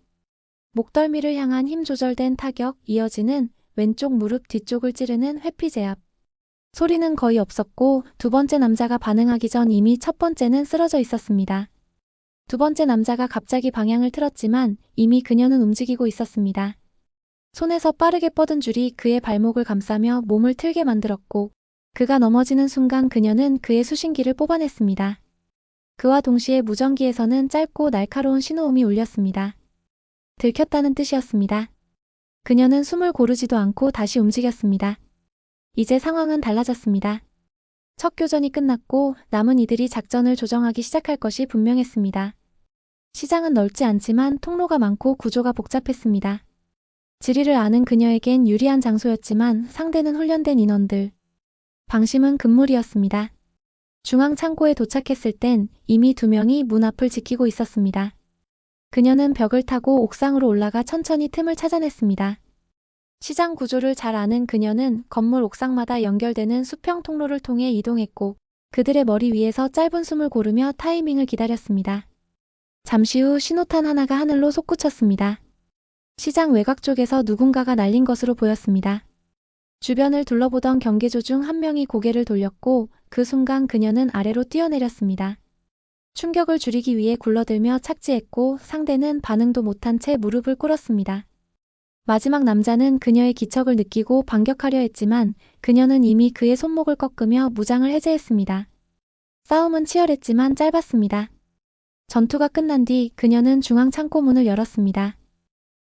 목덜미를 향한 힘 조절된 타격, 이어지는 왼쪽 무릎 뒤쪽을 찌르는 회피 제압. 소리는 거의 없었고 두 번째 남자가 반응하기 전 이미 첫 번째는 쓰러져 있었습니다. 두 번째 남자가 갑자기 방향을 틀었지만 이미 그녀는 움직이고 있었습니다. 손에서 빠르게 뻗은 줄이 그의 발목을 감싸며 몸을 틀게 만들었고 그가 넘어지는 순간 그녀는 그의 수신기를 뽑아냈습니다. 그와 동시에 무전기에서는 짧고 날카로운 신호음이 울렸습니다. 들켰다는 뜻이었습니다. 그녀는 숨을 고르지도 않고 다시 움직였습니다. 이제 상황은 달라졌습니다. 첫 교전이 끝났고 남은 이들이 작전을 조정하기 시작할 것이 분명했습니다. 시장은 넓지 않지만 통로가 많고 구조가 복잡했습니다. 지리를 아는 그녀에겐 유리한 장소였지만 상대는 훈련된 인원들. 방심은 금물이었습니다. 중앙 창고에 도착했을 땐 이미 2명이 문 앞을 지키고 있었습니다. 그녀는 벽을 타고 옥상으로 올라가 천천히 틈을 찾아냈습니다. 시장 구조를 잘 아는 그녀는 건물 옥상마다 연결되는 수평 통로를 통해 이동했고 그들의 머리 위에서 짧은 숨을 고르며 타이밍을 기다렸습니다. 잠시 후 신호탄 하나가 하늘로 솟구쳤습니다. 시장 외곽 쪽에서 누군가가 날린 것으로 보였습니다. 주변을 둘러보던 경계조 중 한 명이 고개를 돌렸고 그 순간 그녀는 아래로 뛰어내렸습니다. 충격을 줄이기 위해 굴러들며 착지했고 상대는 반응도 못한 채 무릎을 꿇었습니다. 마지막 남자는 그녀의 기척을 느끼고 반격하려 했지만 그녀는 이미 그의 손목을 꺾으며 무장을 해제했습니다. 싸움은 치열했지만 짧았습니다. 전투가 끝난 뒤 그녀는 중앙 창고 문을 열었습니다.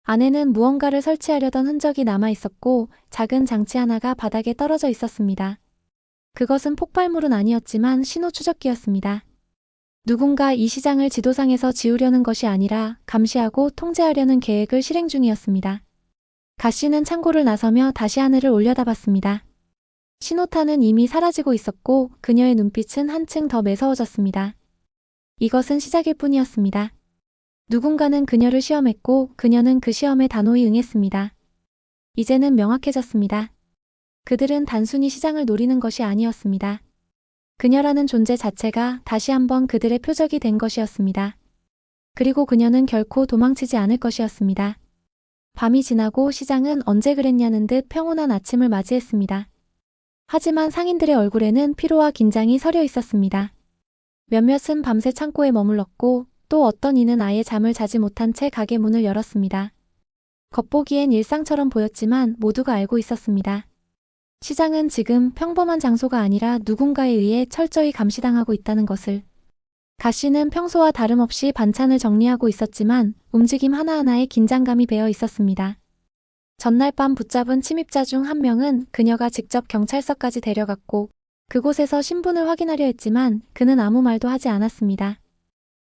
안에는 무언가를 설치하려던 흔적이 남아 있었고 작은 장치 하나가 바닥에 떨어져 있었습니다. 그것은 폭발물은 아니었지만 신호 추적기였습니다. 누군가 이 시장을 지도상에서 지우려는 것이 아니라 감시하고 통제하려는 계획을 실행 중이었습니다. 가 씨는 창고를 나서며 다시 하늘을 올려다봤습니다. 신호탄은 이미 사라지고 있었고 그녀의 눈빛은 한층 더 매서워졌습니다. 이것은 시작일 뿐이었습니다. 누군가는 그녀를 시험했고 그녀는 그 시험에 단호히 응했습니다. 이제는 명확해졌습니다. 그들은 단순히 시장을 노리는 것이 아니었습니다. 그녀라는 존재 자체가 다시 한번 그들의 표적이 된 것이었습니다. 그리고 그녀는 결코 도망치지 않을 것이었습니다. 밤이 지나고 시장은 언제 그랬냐는 듯 평온한 아침을 맞이했습니다. 하지만 상인들의 얼굴에는 피로와 긴장이 서려 있었습니다. 몇몇은 밤새 창고에 머물렀고 또 어떤 이는 아예 잠을 자지 못한 채 가게 문을 열었습니다. 겉보기엔 일상처럼 보였지만 모두가 알고 있었습니다. 시장은 지금 평범한 장소가 아니라 누군가에 의해 철저히 감시당하고 있다는 것을. 가 씨는 평소와 다름없이 반찬을 정리하고 있었지만 움직임 하나하나에 긴장감이 배어 있었습니다. 전날 밤 붙잡은 침입자 중 한 명은 그녀가 직접 경찰서까지 데려갔고 그곳에서 신분을 확인하려 했지만 그는 아무 말도 하지 않았습니다.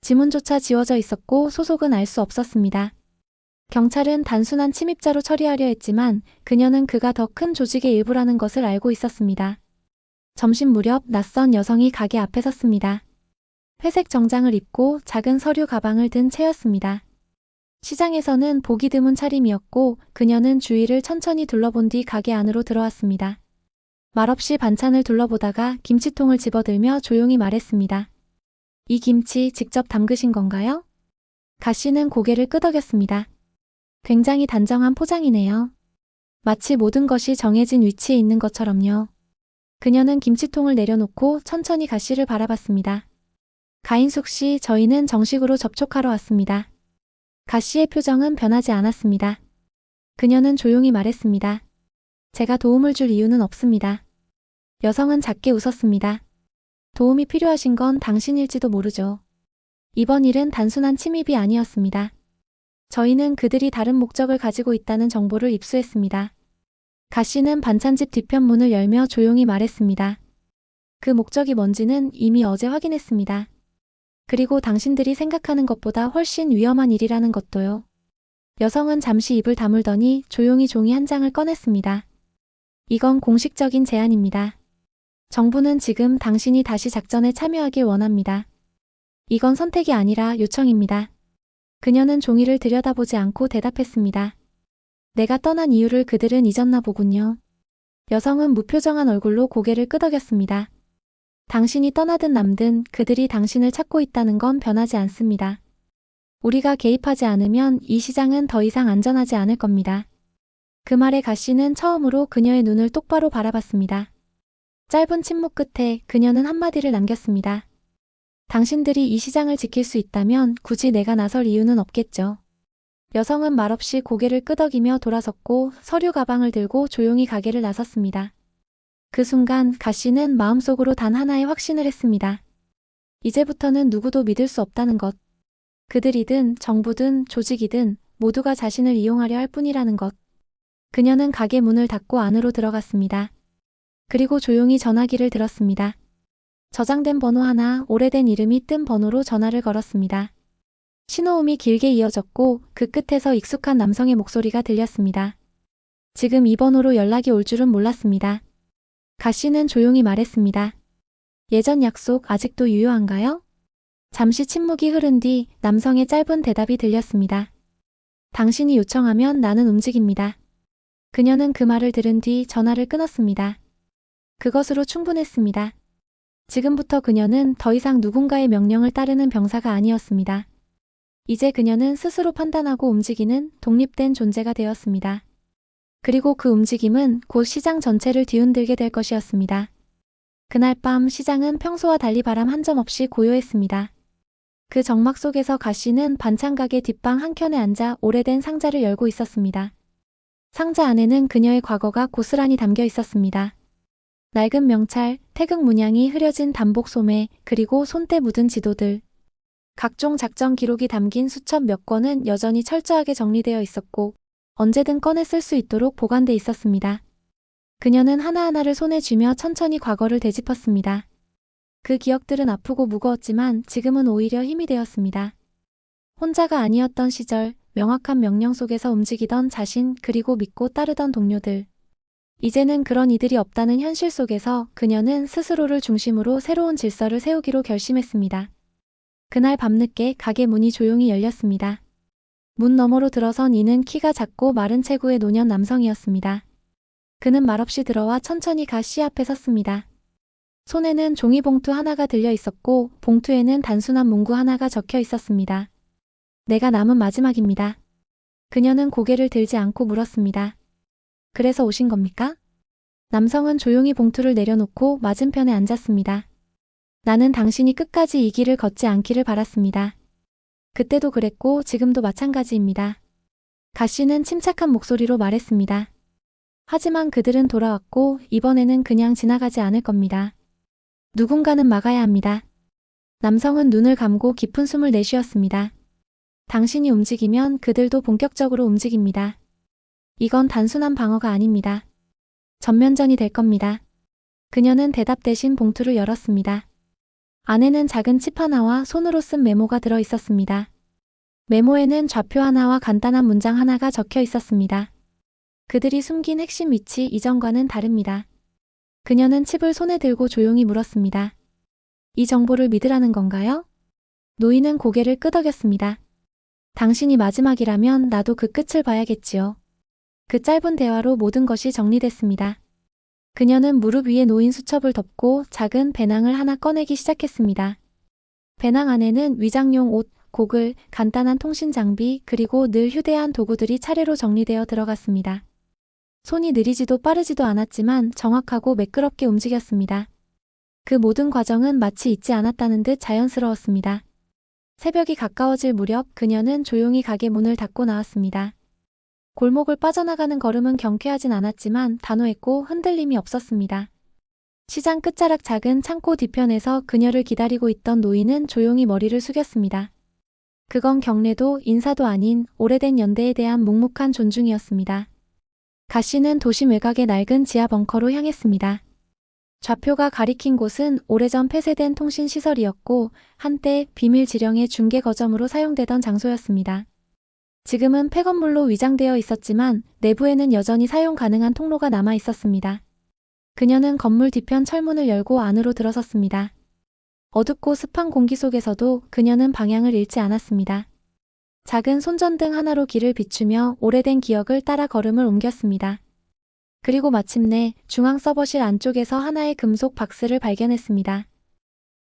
지문조차 지워져 있었고 소속은 알 수 없었습니다. 경찰은 단순한 침입자로 처리하려 했지만 그녀는 그가 더 큰 조직의 일부라는 것을 알고 있었습니다. 점심 무렵 낯선 여성이 가게 앞에 섰습니다. 회색 정장을 입고 작은 서류 가방을 든 채였습니다. 시장에서는 보기 드문 차림이었고 그녀는 주위를 천천히 둘러본 뒤 가게 안으로 들어왔습니다. 말없이 반찬을 둘러보다가 김치통을 집어들며 조용히 말했습니다. 이 김치 직접 담그신 건가요? 가 씨는 고개를 끄덕였습니다. 굉장히 단정한 포장이네요. 마치 모든 것이 정해진 위치에 있는 것처럼요. 그녀는 김치통을 내려놓고 천천히 가 씨를 바라봤습니다. 가인숙 씨, 저희는 정식으로 접촉하러 왔습니다. 가 씨의 표정은 변하지 않았습니다. 그녀는 조용히 말했습니다. 제가 도움을 줄 이유는 없습니다. 여성은 작게 웃었습니다. 도움이 필요하신 건 당신일지도 모르죠. 이번 일은 단순한 침입이 아니었습니다. 저희는 그들이 다른 목적을 가지고 있다는 정보를 입수했습니다. 가 씨는 반찬집 뒤편 문을 열며 조용히 말했습니다. 그 목적이 뭔지는 이미 어제 확인했습니다. 그리고 당신들이 생각하는 것보다 훨씬 위험한 일이라는 것도요. 여성은 잠시 입을 다물더니 조용히 종이 한 장을 꺼냈습니다. 이건 공식적인 제안입니다. 정부는 지금 당신이 다시 작전에 참여하길 원합니다. 이건 선택이 아니라 요청입니다. 그녀는 종이를 들여다보지 않고 대답했습니다. 내가 떠난 이유를 그들은 잊었나 보군요. 여성은 무표정한 얼굴로 고개를 끄덕였습니다. 당신이 떠나든 남든 그들이 당신을 찾고 있다는 건 변하지 않습니다. 우리가 개입하지 않으면 이 시장은 더 이상 안전하지 않을 겁니다. 그 말에 가 씨는 처음으로 그녀의 눈을 똑바로 바라봤습니다. 짧은 침묵 끝에 그녀는 한마디를 남겼습니다. 당신들이 이 시장을 지킬 수 있다면 굳이 내가 나설 이유는 없겠죠. 여성은 말없이 고개를 끄덕이며 돌아섰고 서류 가방을 들고 조용히 가게를 나섰습니다. 그 순간 가 씨는 마음속으로 단 하나의 확신을 했습니다. 이제부터는 누구도 믿을 수 없다는 것. 그들이든 정부든 조직이든 모두가 자신을 이용하려 할 뿐이라는 것. 그녀는 가게 문을 닫고 안으로 들어갔습니다. 그리고 조용히 전화기를 들었습니다. 저장된 번호 하나, 오래된 이름이 뜬 번호로 전화를 걸었습니다. 신호음이 길게 이어졌고 그 끝에서 익숙한 남성의 목소리가 들렸습니다. 지금 이 번호로 연락이 올 줄은 몰랐습니다. 가 씨는 조용히 말했습니다. 예전 약속 아직도 유효한가요? 잠시 침묵이 흐른 뒤 남성의 짧은 대답이 들렸습니다. 당신이 요청하면 나는 움직입니다. 그녀는 그 말을 들은 뒤 전화를 끊었습니다. 그것으로 충분했습니다. 지금부터 그녀는 더 이상 누군가의 명령을 따르는 병사가 아니었습니다. 이제 그녀는 스스로 판단하고 움직이는 독립된 존재가 되었습니다. 그리고 그 움직임은 곧 시장 전체를 뒤흔들게 될 것이었습니다. 그날 밤 시장은 평소와 달리 바람 한 점 없이 고요했습니다. 그 적막 속에서 가 씨는 반찬 가게 뒷방 한켠에 앉아 오래된 상자를 열고 있었습니다. 상자 안에는 그녀의 과거가 고스란히 담겨 있었습니다. 낡은 명찰, 태극 문양이 흐려진 단복 소매, 그리고 손때 묻은 지도들. 각종 작전 기록이 담긴 수첩 몇 권은 여전히 철저하게 정리되어 있었고 언제든 꺼내 쓸 수 있도록 보관돼 있었습니다. 그녀는 하나하나를 손에 쥐며 천천히 과거를 되짚었습니다. 그 기억들은 아프고 무거웠지만 지금은 오히려 힘이 되었습니다. 혼자가 아니었던 시절, 명확한 명령 속에서 움직이던 자신, 그리고 믿고 따르던 동료들. 이제는 그런 이들이 없다는 현실 속에서 그녀는 스스로를 중심으로 새로운 질서를 세우기로 결심했습니다. 그날 밤늦게 가게 문이 조용히 열렸습니다. 문 너머로 들어선 이는 키가 작고 마른 체구의 노년 남성이었습니다. 그는 말없이 들어와 천천히 가씨 앞에 섰습니다. 손에는 종이봉투 하나가 들려 있었고 봉투에는 단순한 문구 하나가 적혀 있었습니다. 내가 남은 마지막입니다. 그녀는 고개를 들지 않고 물었습니다. 그래서 오신 겁니까? 남성은 조용히 봉투를 내려놓고 맞은편에 앉았습니다. 나는 당신이 끝까지 이 길을 걷지 않기를 바랐습니다. 그때도 그랬고 지금도 마찬가지입니다. 가씨는 침착한 목소리로 말했습니다. 하지만 그들은 돌아왔고 이번에는 그냥 지나가지 않을 겁니다. 누군가는 막아야 합니다. 남성은 눈을 감고 깊은 숨을 내쉬었습니다. 당신이 움직이면 그들도 본격적으로 움직입니다. 이건 단순한 방어가 아닙니다. 전면전이 될 겁니다. 그녀는 대답 대신 봉투를 열었습니다. 안에는 작은 칩 하나와 손으로 쓴 메모가 들어 있었습니다. 메모에는 좌표 하나와 간단한 문장 하나가 적혀 있었습니다. 그들이 숨긴 핵심 위치 이전과는 다릅니다. 그녀는 칩을 손에 들고 조용히 물었습니다. 이 정보를 믿으라는 건가요? 노인은 고개를 끄덕였습니다. 당신이 마지막이라면 나도 그 끝을 봐야겠지요. 그 짧은 대화로 모든 것이 정리됐습니다. 그녀는 무릎 위에 놓인 수첩을 덮고 작은 배낭을 하나 꺼내기 시작했습니다. 배낭 안에는 위장용 옷, 고글, 간단한 통신 장비, 그리고 늘 휴대한 도구들이 차례로 정리되어 들어갔습니다. 손이 느리지도 빠르지도 않았지만 정확하고 매끄럽게 움직였습니다. 그 모든 과정은 마치 잊지 않았다는 듯 자연스러웠습니다. 새벽이 가까워질 무렵 그녀는 조용히 가게 문을 닫고 나왔습니다. 골목을 빠져나가는 걸음은 경쾌하진 않았지만 단호했고 흔들림이 없었습니다. 시장 끝자락 작은 창고 뒤편에서 그녀를 기다리고 있던 노인은 조용히 머리를 숙였습니다. 그건 경례도 인사도 아닌 오래된 연대에 대한 묵묵한 존중이었습니다. 가씨는 도심 외곽의 낡은 지하 벙커로 향했습니다. 좌표가 가리킨 곳은 오래전 폐쇄된 통신시설이었고 한때 비밀 지령의 중계 거점으로 사용되던 장소였습니다. 지금은 폐건물로 위장되어 있었지만 내부에는 여전히 사용 가능한 통로가 남아 있었습니다. 그녀는 건물 뒤편 철문을 열고 안으로 들어섰습니다. 어둡고 습한 공기 속에서도 그녀는 방향을 잃지 않았습니다. 작은 손전등 하나로 길을 비추며 오래된 기억을 따라 걸음을 옮겼습니다. 그리고 마침내 중앙 서버실 안쪽에서 하나의 금속 박스를 발견했습니다.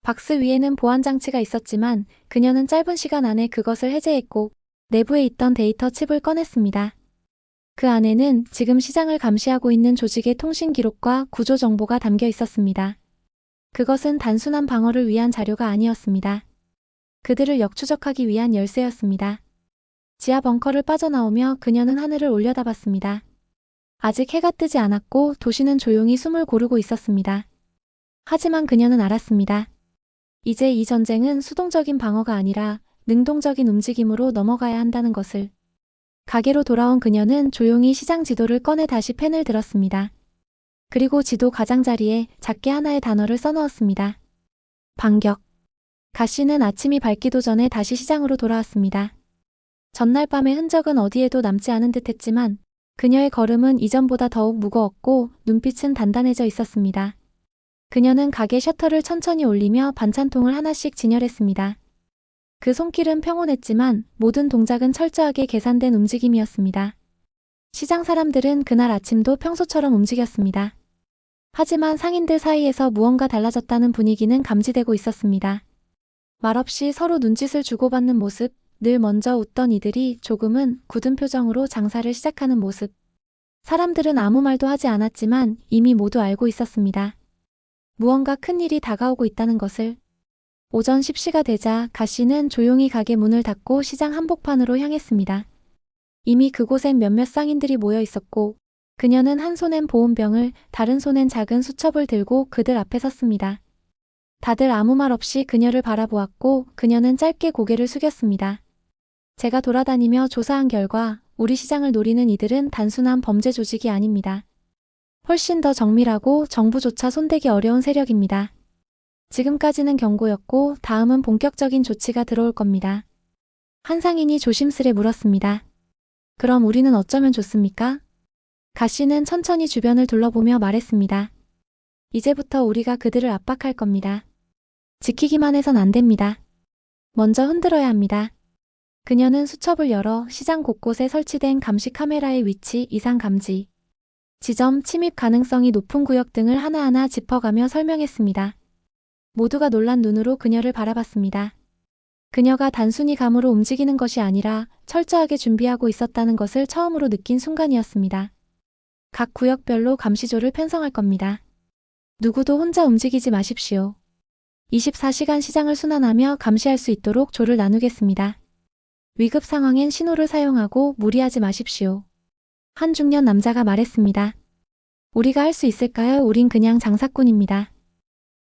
박스 위에는 보안 장치가 있었지만 그녀는 짧은 시간 안에 그것을 해제했고 내부에 있던 데이터 칩을 꺼냈습니다. 그 안에는 지금 시장을 감시하고 있는 조직의 통신 기록과 구조 정보가 담겨 있었습니다. 그것은 단순한 방어를 위한 자료가 아니었습니다. 그들을 역추적하기 위한 열쇠였습니다. 지하 벙커를 빠져나오며 그녀는 하늘을 올려다봤습니다. 아직 해가 뜨지 않았고 도시는 조용히 숨을 고르고 있었습니다. 하지만 그녀는 알았습니다. 이제 이 전쟁은 수동적인 방어가 아니라 능동적인 움직임으로 넘어가야 한다는 것을. 가게로 돌아온 그녀는 조용히 시장 지도를 꺼내 다시 펜을 들었습니다. 그리고 지도 가장자리에 작게 하나의 단어를 써넣었습니다. 반격. 가씨는 아침이 밝기도 전에 다시 시장으로 돌아왔습니다. 전날 밤의 흔적은 어디에도 남지 않은 듯했지만 그녀의 걸음은 이전보다 더욱 무거웠고 눈빛은 단단해져 있었습니다. 그녀는 가게 셔터를 천천히 올리며 반찬통을 하나씩 진열했습니다. 그 손길은 평온했지만 모든 동작은 철저하게 계산된 움직임이었습니다. 시장 사람들은 그날 아침도 평소처럼 움직였습니다. 하지만 상인들 사이에서 무언가 달라졌다는 분위기는 감지되고 있었습니다. 말없이 서로 눈짓을 주고받는 모습, 늘 먼저 웃던 이들이 조금은 굳은 표정으로 장사를 시작하는 모습. 사람들은 아무 말도 하지 않았지만 이미 모두 알고 있었습니다. 무언가 큰 일이 다가오고 있다는 것을. 오전 10시가 되자 가씨는 조용히 가게 문을 닫고 시장 한복판으로 향했습니다. 이미 그곳엔 몇몇 상인들이 모여 있었고 그녀는 한 손엔 보온병을 다른 손엔 작은 수첩을 들고 그들 앞에 섰습니다. 다들 아무 말 없이 그녀를 바라보았고 그녀는 짧게 고개를 숙였습니다. 제가 돌아다니며 조사한 결과 우리 시장을 노리는 이들은 단순한 범죄 조직이 아닙니다. 훨씬 더 정밀하고 정부조차 손대기 어려운 세력입니다. 지금까지는 경고였고 다음은 본격적인 조치가 들어올 겁니다. 한 상인이 조심스레 물었습니다. 그럼 우리는 어쩌면 좋습니까? 가 씨는 천천히 주변을 둘러보며 말했습니다. 이제부터 우리가 그들을 압박할 겁니다. 지키기만 해선 안 됩니다. 먼저 흔들어야 합니다. 그녀는 수첩을 열어 시장 곳곳에 설치된 감시 카메라의 위치, 이상 감지, 지점, 침입 가능성이 높은 구역 등을 하나하나 짚어가며 설명했습니다. 모두가 놀란 눈으로 그녀를 바라봤습니다. 그녀가 단순히 감으로 움직이는 것이 아니라 철저하게 준비하고 있었다는 것을 처음으로 느낀 순간이었습니다. 각 구역별로 감시조를 편성할 겁니다. 누구도 혼자 움직이지 마십시오. 24시간 시장을 순환하며 감시할 수 있도록 조를 나누겠습니다. 위급 상황엔 신호를 사용하고 무리하지 마십시오. 한 중년 남자가 말했습니다. 우리가 할 수 있을까요? 우린 그냥 장사꾼입니다.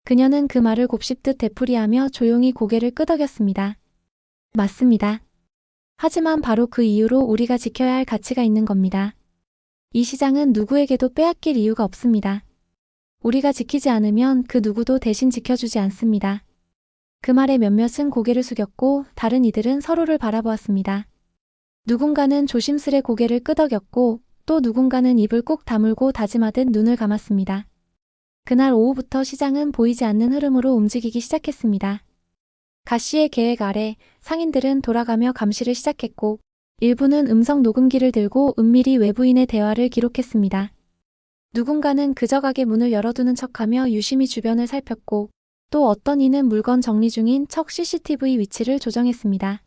그녀는 그 말을 곱씹듯 되풀이하며 조용히 고개를 끄덕였습니다. 맞습니다. 하지만 바로 그 이유로 우리가 지켜야 할 가치가 있는 겁니다. 이 시장은 누구에게도 빼앗길 이유가 없습니다. 우리가 지키지 않으면 그 누구도 대신 지켜주지 않습니다. 그 말에 몇몇은 고개를 숙였고 다른 이들은 서로를 바라보았습니다. 누군가는 조심스레 고개를 끄덕였고 또 누군가는 입을 꾹 다물고 다짐하듯 눈을 감았습니다. 그날 오후부터 시장은 보이지 않는 흐름으로 움직이기 시작했습니다. 가 씨의 계획 아래 상인들은 돌아가며 감시를 시작했고 일부는 음성 녹음기를 들고 은밀히 외부인의 대화를 기록했습니다. 누군가는 그저 가게 문을 열어두는 척하며 유심히 주변을 살폈고 또 어떤 이는 물건 정리 중인 척 CCTV 위치를 조정했습니다.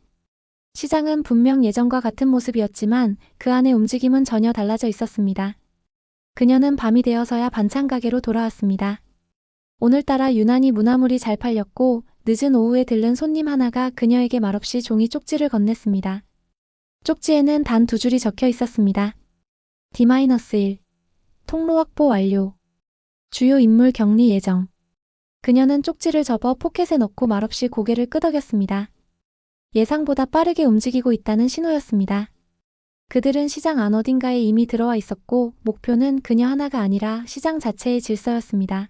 시장은 분명 예전과 같은 모습이었지만 그 안의 움직임은 전혀 달라져 있었습니다. 그녀는 밤이 되어서야 반찬 가게로 돌아왔습니다. 오늘따라 유난히 무나물이 잘 팔렸고 늦은 오후에 들른 손님 하나가 그녀에게 말없이 종이 쪽지를 건넸습니다. 쪽지에는 단 2줄이 적혀 있었습니다. D-1 통로 확보 완료. 주요 인물 격리 예정. 그녀는 쪽지를 접어 포켓에 넣고 말없이 고개를 끄덕였습니다. 예상보다 빠르게 움직이고 있다는 신호였습니다. 그들은 시장 안 어딘가에 이미 들어와 있었고 목표는 그녀 하나가 아니라 시장 자체의 질서였습니다.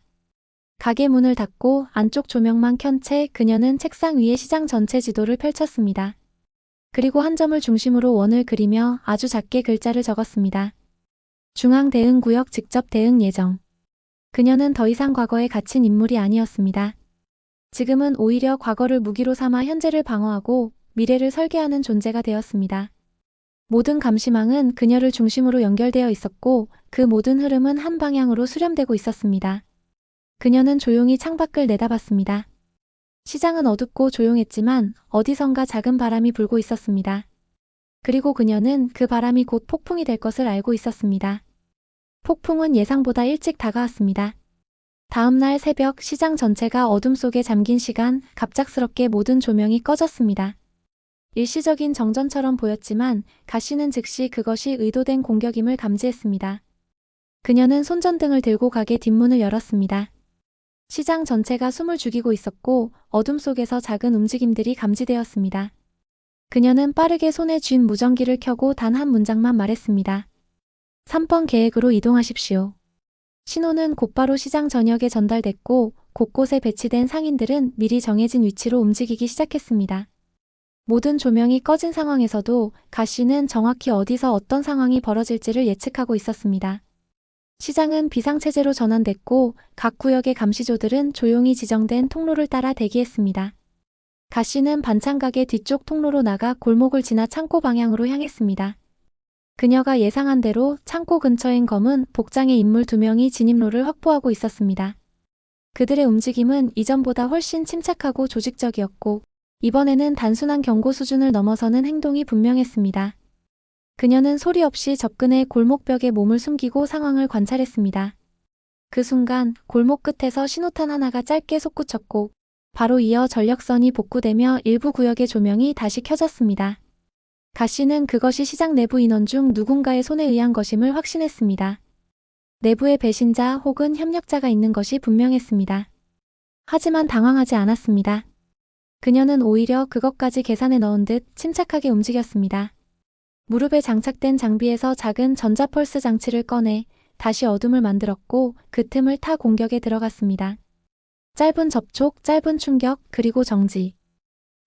가게 문을 닫고 안쪽 조명만 켠 채 그녀는 책상 위에 시장 전체 지도를 펼쳤습니다. 그리고 한 점을 중심으로 원을 그리며 아주 작게 글자를 적었습니다. 중앙 대응 구역 직접 대응 예정. 그녀는 더 이상 과거에 갇힌 인물이 아니었습니다. 지금은 오히려 과거를 무기로 삼아 현재를 방어하고 미래를 설계하는 존재가 되었습니다. 모든 감시망은 그녀를 중심으로 연결되어 있었고 그 모든 흐름은 한 방향으로 수렴되고 있었습니다. 그녀는 조용히 창밖을 내다봤습니다. 시장은 어둡고 조용했지만 어디선가 작은 바람이 불고 있었습니다. 그리고 그녀는 그 바람이 곧 폭풍이 될 것을 알고 있었습니다. 폭풍은 예상보다 일찍 다가왔습니다. 다음 날 새벽 시장 전체가 어둠 속에 잠긴 시간 갑작스럽게 모든 조명이 꺼졌습니다. 일시적인 정전처럼 보였지만 가 씨는 즉시 그것이 의도된 공격임을 감지했습니다. 그녀는 손전등을 들고 가게 뒷문을 열었습니다. 시장 전체가 숨을 죽이고 있었고 어둠 속에서 작은 움직임들이 감지되었습니다. 그녀는 빠르게 손에 쥔 무전기를 켜고 단 한 문장만 말했습니다. 3번 계획으로 이동하십시오. 신호는 곧바로 시장 전역에 전달됐고 곳곳에 배치된 상인들은 미리 정해진 위치로 움직이기 시작했습니다. 모든 조명이 꺼진 상황에서도 가 씨는 정확히 어디서 어떤 상황이 벌어질지를 예측하고 있었습니다. 시장은 비상체제로 전환됐고 각 구역의 감시조들은 조용히 지정된 통로를 따라 대기했습니다. 가 씨는 반찬가게 뒤쪽 통로로 나가 골목을 지나 창고 방향으로 향했습니다. 그녀가 예상한 대로 창고 근처엔 검은 복장의 인물 2명이 진입로를 확보하고 있었습니다. 그들의 움직임은 이전보다 훨씬 침착하고 조직적이었고 이번에는 단순한 경고 수준을 넘어서는 행동이 분명했습니다. 그녀는 소리 없이 접근해 골목벽에 몸을 숨기고 상황을 관찰했습니다. 그 순간 골목 끝에서 신호탄 하나가 짧게 솟구쳤고 바로 이어 전력선이 복구되며 일부 구역의 조명이 다시 켜졌습니다. 가 씨는 그것이 시장 내부 인원 중 누군가의 손에 의한 것임을 확신했습니다. 내부에 배신자 혹은 협력자가 있는 것이 분명했습니다. 하지만 당황하지 않았습니다. 그녀는 오히려 그것까지 계산에 넣은 듯 침착하게 움직였습니다. 무릎에 장착된 장비에서 작은 전자펄스 장치를 꺼내 다시 어둠을 만들었고 그 틈을 타 공격에 들어갔습니다. 짧은 접촉, 짧은 충격, 그리고 정지.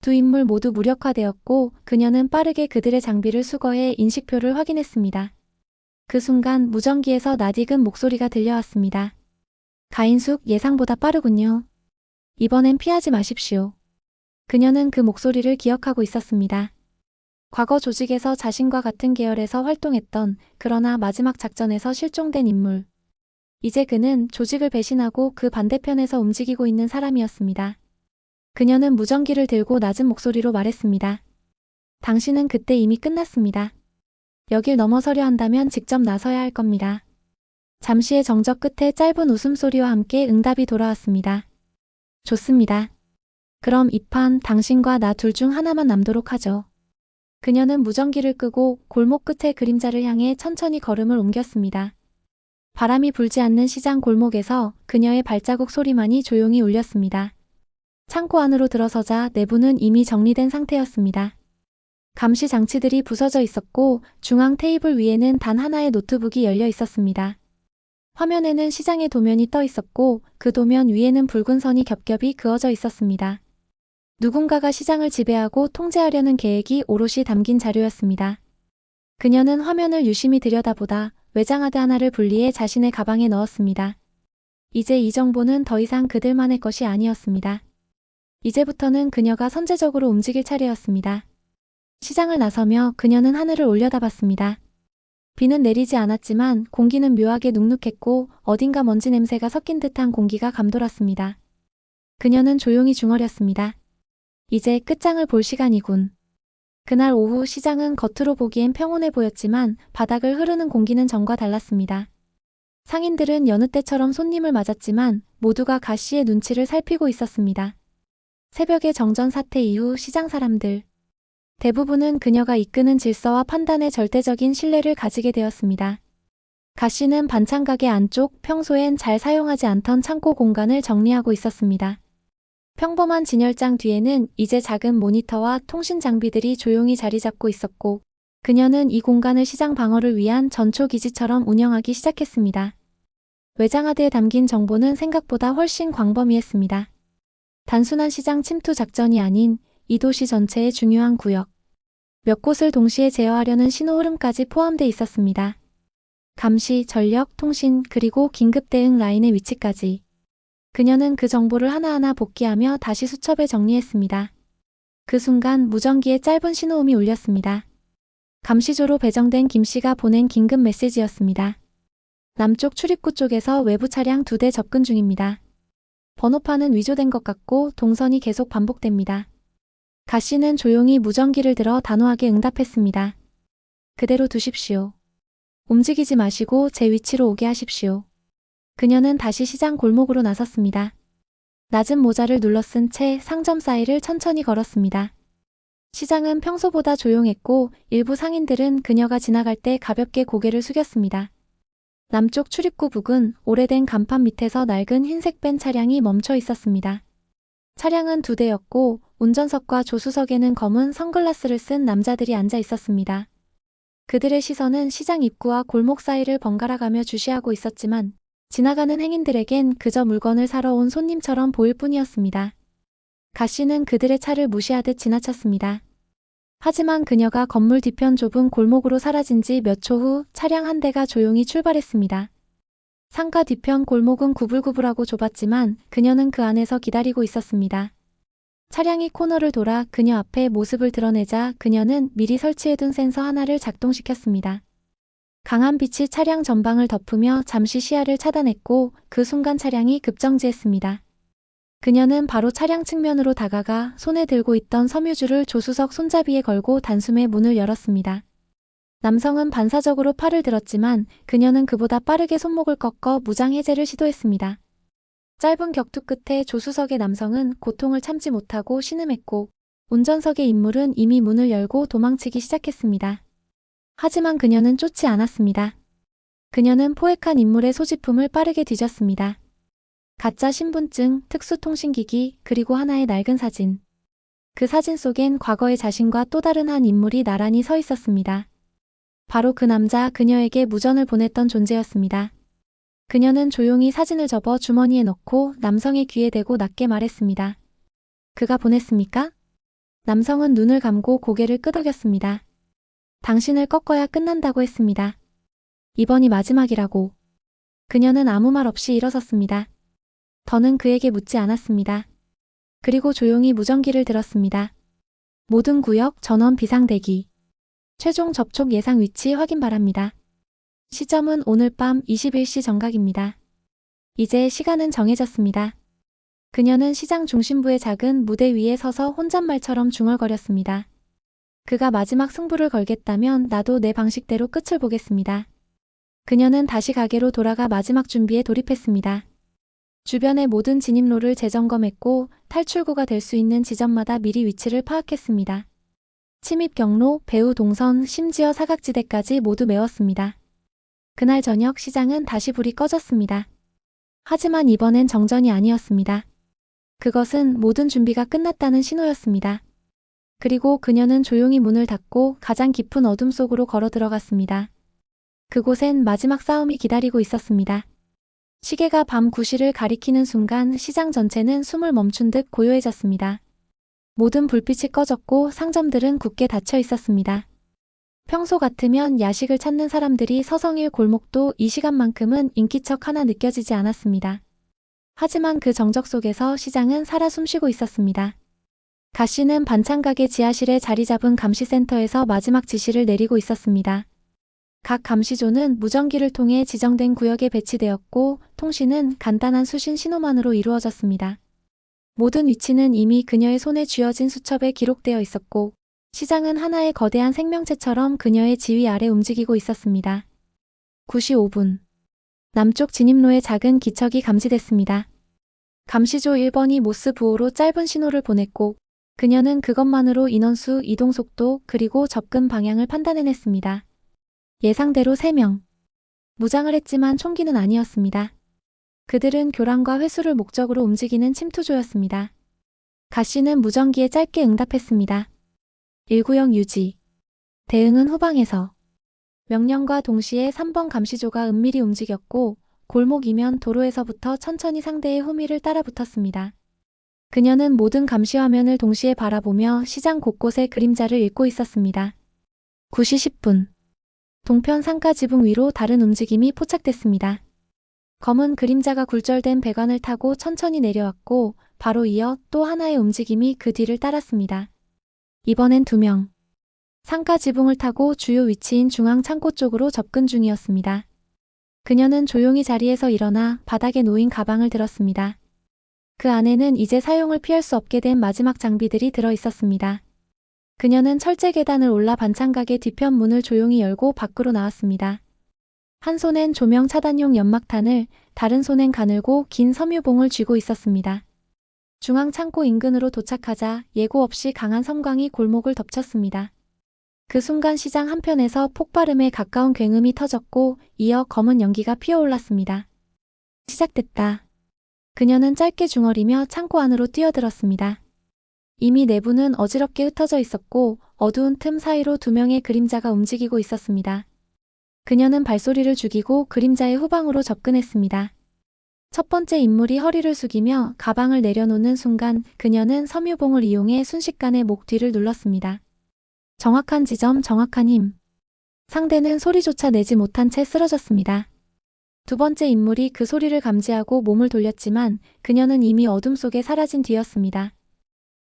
두 인물 모두 무력화되었고 그녀는 빠르게 그들의 장비를 수거해 인식표를 확인했습니다. 그 순간 무전기에서 낯익은 목소리가 들려왔습니다. 가인숙, 예상보다 빠르군요. 이번엔 피하지 마십시오. 그녀는 그 목소리를 기억하고 있었습니다. 과거 조직에서 자신과 같은 계열에서 활동했던 그러나 마지막 작전에서 실종된 인물. 이제 그는 조직을 배신하고 그 반대편에서 움직이고 있는 사람이었습니다. 그녀는 무전기를 들고 낮은 목소리로 말했습니다. 당신은 그때 이미 끝났습니다. 여길 넘어서려 한다면 직접 나서야 할 겁니다. 잠시의 정적 끝에 짧은 웃음소리와 함께 응답이 돌아왔습니다. 좋습니다. 그럼 이 판 당신과 나 둘 중 하나만 남도록 하죠. 그녀는 무전기를 끄고 골목 끝의 그림자를 향해 천천히 걸음을 옮겼습니다. 바람이 불지 않는 시장 골목에서 그녀의 발자국 소리만이 조용히 울렸습니다. 창고 안으로 들어서자 내부는 이미 정리된 상태였습니다. 감시 장치들이 부서져 있었고 중앙 테이블 위에는 단 하나의 노트북이 열려 있었습니다. 화면에는 시장의 도면이 떠 있었고 그 도면 위에는 붉은 선이 겹겹이 그어져 있었습니다. 누군가가 시장을 지배하고 통제하려는 계획이 오롯이 담긴 자료였습니다. 그녀는 화면을 유심히 들여다보다 외장하드 하나를 분리해 자신의 가방에 넣었습니다. 이제 이 정보는 더 이상 그들만의 것이 아니었습니다. 이제부터는 그녀가 선제적으로 움직일 차례였습니다. 시장을 나서며 그녀는 하늘을 올려다봤습니다. 비는 내리지 않았지만 공기는 묘하게 눅눅했고 어딘가 먼지 냄새가 섞인 듯한 공기가 감돌았습니다. 그녀는 조용히 중얼였습니다. 이제 끝장을 볼 시간이군. 그날 오후 시장은 겉으로 보기엔 평온해 보였지만 바닥을 흐르는 공기는 전과 달랐습니다. 상인들은 여느 때처럼 손님을 맞았지만 모두가 가 씨의 눈치를 살피고 있었습니다. 새벽의 정전 사태 이후 시장 사람들 대부분은 그녀가 이끄는 질서와 판단에 절대적인 신뢰를 가지게 되었습니다. 가 씨는 반찬 가게 안쪽 평소엔 잘 사용하지 않던 창고 공간을 정리하고 있었습니다. 평범한 진열장 뒤에는 이제 작은 모니터와 통신 장비들이 조용히 자리 잡고 있었고 그녀는 이 공간을 시장 방어를 위한 전초기지처럼 운영하기 시작했습니다. 외장하드에 담긴 정보는 생각보다 훨씬 광범위했습니다. 단순한 시장 침투 작전이 아닌 이 도시 전체의 중요한 구역, 몇 곳을 동시에 제어하려는 신호 흐름까지 포함돼 있었습니다. 감시, 전력, 통신, 그리고 긴급 대응 라인의 위치까지. 그녀는 그 정보를 하나하나 복귀하며 다시 수첩에 정리했습니다. 그 순간 무전기에 짧은 신호음이 울렸습니다. 감시조로 배정된 김 씨가 보낸 긴급 메시지였습니다. 남쪽 출입구 쪽에서 외부 차량 2대 접근 중입니다. 번호판은 위조된 것 같고 동선이 계속 반복됩니다. 가 씨는 조용히 무전기를 들어 단호하게 응답했습니다. 그대로 두십시오. 움직이지 마시고 제 위치로 오게 하십시오. 그녀는 다시 시장 골목으로 나섰습니다. 낮은 모자를 눌러쓴 채 상점 사이를 천천히 걸었습니다. 시장은 평소보다 조용했고 일부 상인들은 그녀가 지나갈 때 가볍게 고개를 숙였습니다. 남쪽 출입구 부근 오래된 간판 밑에서 낡은 흰색 벤 차량이 멈춰 있었습니다. 차량은 2대였고 운전석과 조수석에는 검은 선글라스를 쓴 남자들이 앉아 있었습니다. 그들의 시선은 시장 입구와 골목 사이를 번갈아가며 주시하고 있었지만 지나가는 행인들에겐 그저 물건을 사러 온 손님처럼 보일 뿐이었습니다. 가 씨는 그들의 차를 무시하듯 지나쳤습니다. 하지만 그녀가 건물 뒤편 좁은 골목으로 사라진 지 몇 초 후 차량 한 대가 조용히 출발했습니다. 상가 뒤편 골목은 구불구불하고 좁았지만 그녀는 그 안에서 기다리고 있었습니다. 차량이 코너를 돌아 그녀 앞에 모습을 드러내자 그녀는 미리 설치해둔 센서 하나를 작동시켰습니다. 강한 빛이 차량 전방을 덮으며 잠시 시야를 차단했고 그 순간 차량이 급정지했습니다. 그녀는 바로 차량 측면으로 다가가 손에 들고 있던 섬유줄을 조수석 손잡이에 걸고 단숨에 문을 열었습니다. 남성은 반사적으로 팔을 들었지만 그녀는 그보다 빠르게 손목을 꺾어 무장 해제를 시도했습니다. 짧은 격투 끝에 조수석의 남성은 고통을 참지 못하고 신음했고 운전석의 인물은 이미 문을 열고 도망치기 시작했습니다. 하지만 그녀는 쫓지 않았습니다. 그녀는 포획한 인물의 소지품을 빠르게 뒤졌습니다. 가짜 신분증, 특수통신기기, 그리고 하나의 낡은 사진. 그 사진 속엔 과거의 자신과 또 다른 한 인물이 나란히 서 있었습니다. 바로 그 남자, 그녀에게 무전을 보냈던 존재였습니다. 그녀는 조용히 사진을 접어 주머니에 넣고 남성의 귀에 대고 낮게 말했습니다. 그가 보냈습니까? 남성은 눈을 감고 고개를 끄덕였습니다. 당신을 꺾어야 끝난다고 했습니다. 이번이 마지막이라고. 그녀는 아무 말 없이 일어섰습니다. 더는 그에게 묻지 않았습니다. 그리고 조용히 무전기를 들었습니다. 모든 구역 전원 비상대기. 최종 접촉 예상 위치 확인 바랍니다. 시점은 오늘 밤 21시 정각입니다. 이제 시간은 정해졌습니다. 그녀는 시장 중심부의 작은 무대 위에 서서 혼잣말처럼 중얼거렸습니다. 그가 마지막 승부를 걸겠다면 나도 내 방식대로 끝을 보겠습니다. 그녀는 다시 가게로 돌아가 마지막 준비에 돌입했습니다. 주변의 모든 진입로를 재점검했고 탈출구가 될 수 있는 지점마다 미리 위치를 파악했습니다. 침입 경로, 배후 동선, 심지어 사각지대까지 모두 메웠습니다. 그날 저녁 시장은 다시 불이 꺼졌습니다. 하지만 이번엔 정전이 아니었습니다. 그것은 모든 준비가 끝났다는 신호였습니다. 그리고 그녀는 조용히 문을 닫고 가장 깊은 어둠 속으로 걸어 들어갔습니다. 그곳엔 마지막 싸움이 기다리고 있었습니다. 시계가 밤 9시를 가리키는 순간 시장 전체는 숨을 멈춘 듯 고요해졌습니다. 모든 불빛이 꺼졌고 상점들은 굳게 닫혀 있었습니다. 평소 같으면 야식을 찾는 사람들이 서성일 골목도 이 시간만큼은 인기척 하나 느껴지지 않았습니다. 하지만 그 정적 속에서 시장은 살아 숨쉬고 있었습니다. 가 씨는 반찬가게 지하실에 자리 잡은 감시센터에서 마지막 지시를 내리고 있었습니다. 각 감시조는 무전기를 통해 지정된 구역에 배치되었고 통신은 간단한 수신 신호만으로 이루어졌습니다. 모든 위치는 이미 그녀의 손에 쥐어진 수첩에 기록되어 있었고 시장은 하나의 거대한 생명체처럼 그녀의 지휘 아래 움직이고 있었습니다. 9시 5분. 남쪽 진입로에 작은 기척이 감지됐습니다. 감시조 1번이 모스 부호로 짧은 신호를 보냈고 그녀는 그것만으로 인원수, 이동 속도, 그리고 접근 방향을 판단해냈습니다. 예상대로 3명. 무장을 했지만 총기는 아니었습니다. 그들은 교란과 회수를 목적으로 움직이는 침투조였습니다. 가 씨는 무전기에 짧게 응답했습니다. 1구역 유지. 대응은 후방에서. 명령과 동시에 3번 감시조가 은밀히 움직였고 골목이면 도로에서부터 천천히 상대의 후미를 따라 붙었습니다. 그녀는 모든 감시 화면을 동시에 바라보며 시장 곳곳의 그림자를 읽고 있었습니다. 9시 10분. 동편 상가 지붕 위로 다른 움직임이 포착됐습니다. 검은 그림자가 굴절된 배관을 타고 천천히 내려왔고 바로 이어 또 하나의 움직임이 그 뒤를 따랐습니다. 이번엔 2명. 상가 지붕을 타고 주요 위치인 중앙 창고 쪽으로 접근 중이었습니다. 그녀는 조용히 자리에서 일어나 바닥에 놓인 가방을 들었습니다. 그 안에는 이제 사용을 피할 수 없게 된 마지막 장비들이 들어 있었습니다. 그녀는 철제 계단을 올라 반찬가게 뒤편 문을 조용히 열고 밖으로 나왔습니다. 한 손엔 조명 차단용 연막탄을, 다른 손엔 가늘고 긴 섬유봉을 쥐고 있었습니다. 중앙 창고 인근으로 도착하자 예고 없이 강한 섬광이 골목을 덮쳤습니다. 그 순간 시장 한편에서 폭발음에 가까운 굉음이 터졌고 이어 검은 연기가 피어올랐습니다. 시작됐다. 그녀는 짧게 중얼이며 창고 안으로 뛰어들었습니다. 이미 내부는 어지럽게 흩어져 있었고 어두운 틈 사이로 2명의 그림자가 움직이고 있었습니다. 그녀는 발소리를 죽이고 그림자의 후방으로 접근했습니다. 첫 번째 인물이 허리를 숙이며 가방을 내려놓는 순간 그녀는 섬유봉을 이용해 순식간에 목 뒤를 눌렀습니다. 정확한 지점, 정확한 힘. 상대는 소리조차 내지 못한 채 쓰러졌습니다. 두 번째 인물이 그 소리를 감지하고 몸을 돌렸지만 그녀는 이미 어둠 속에 사라진 뒤였습니다.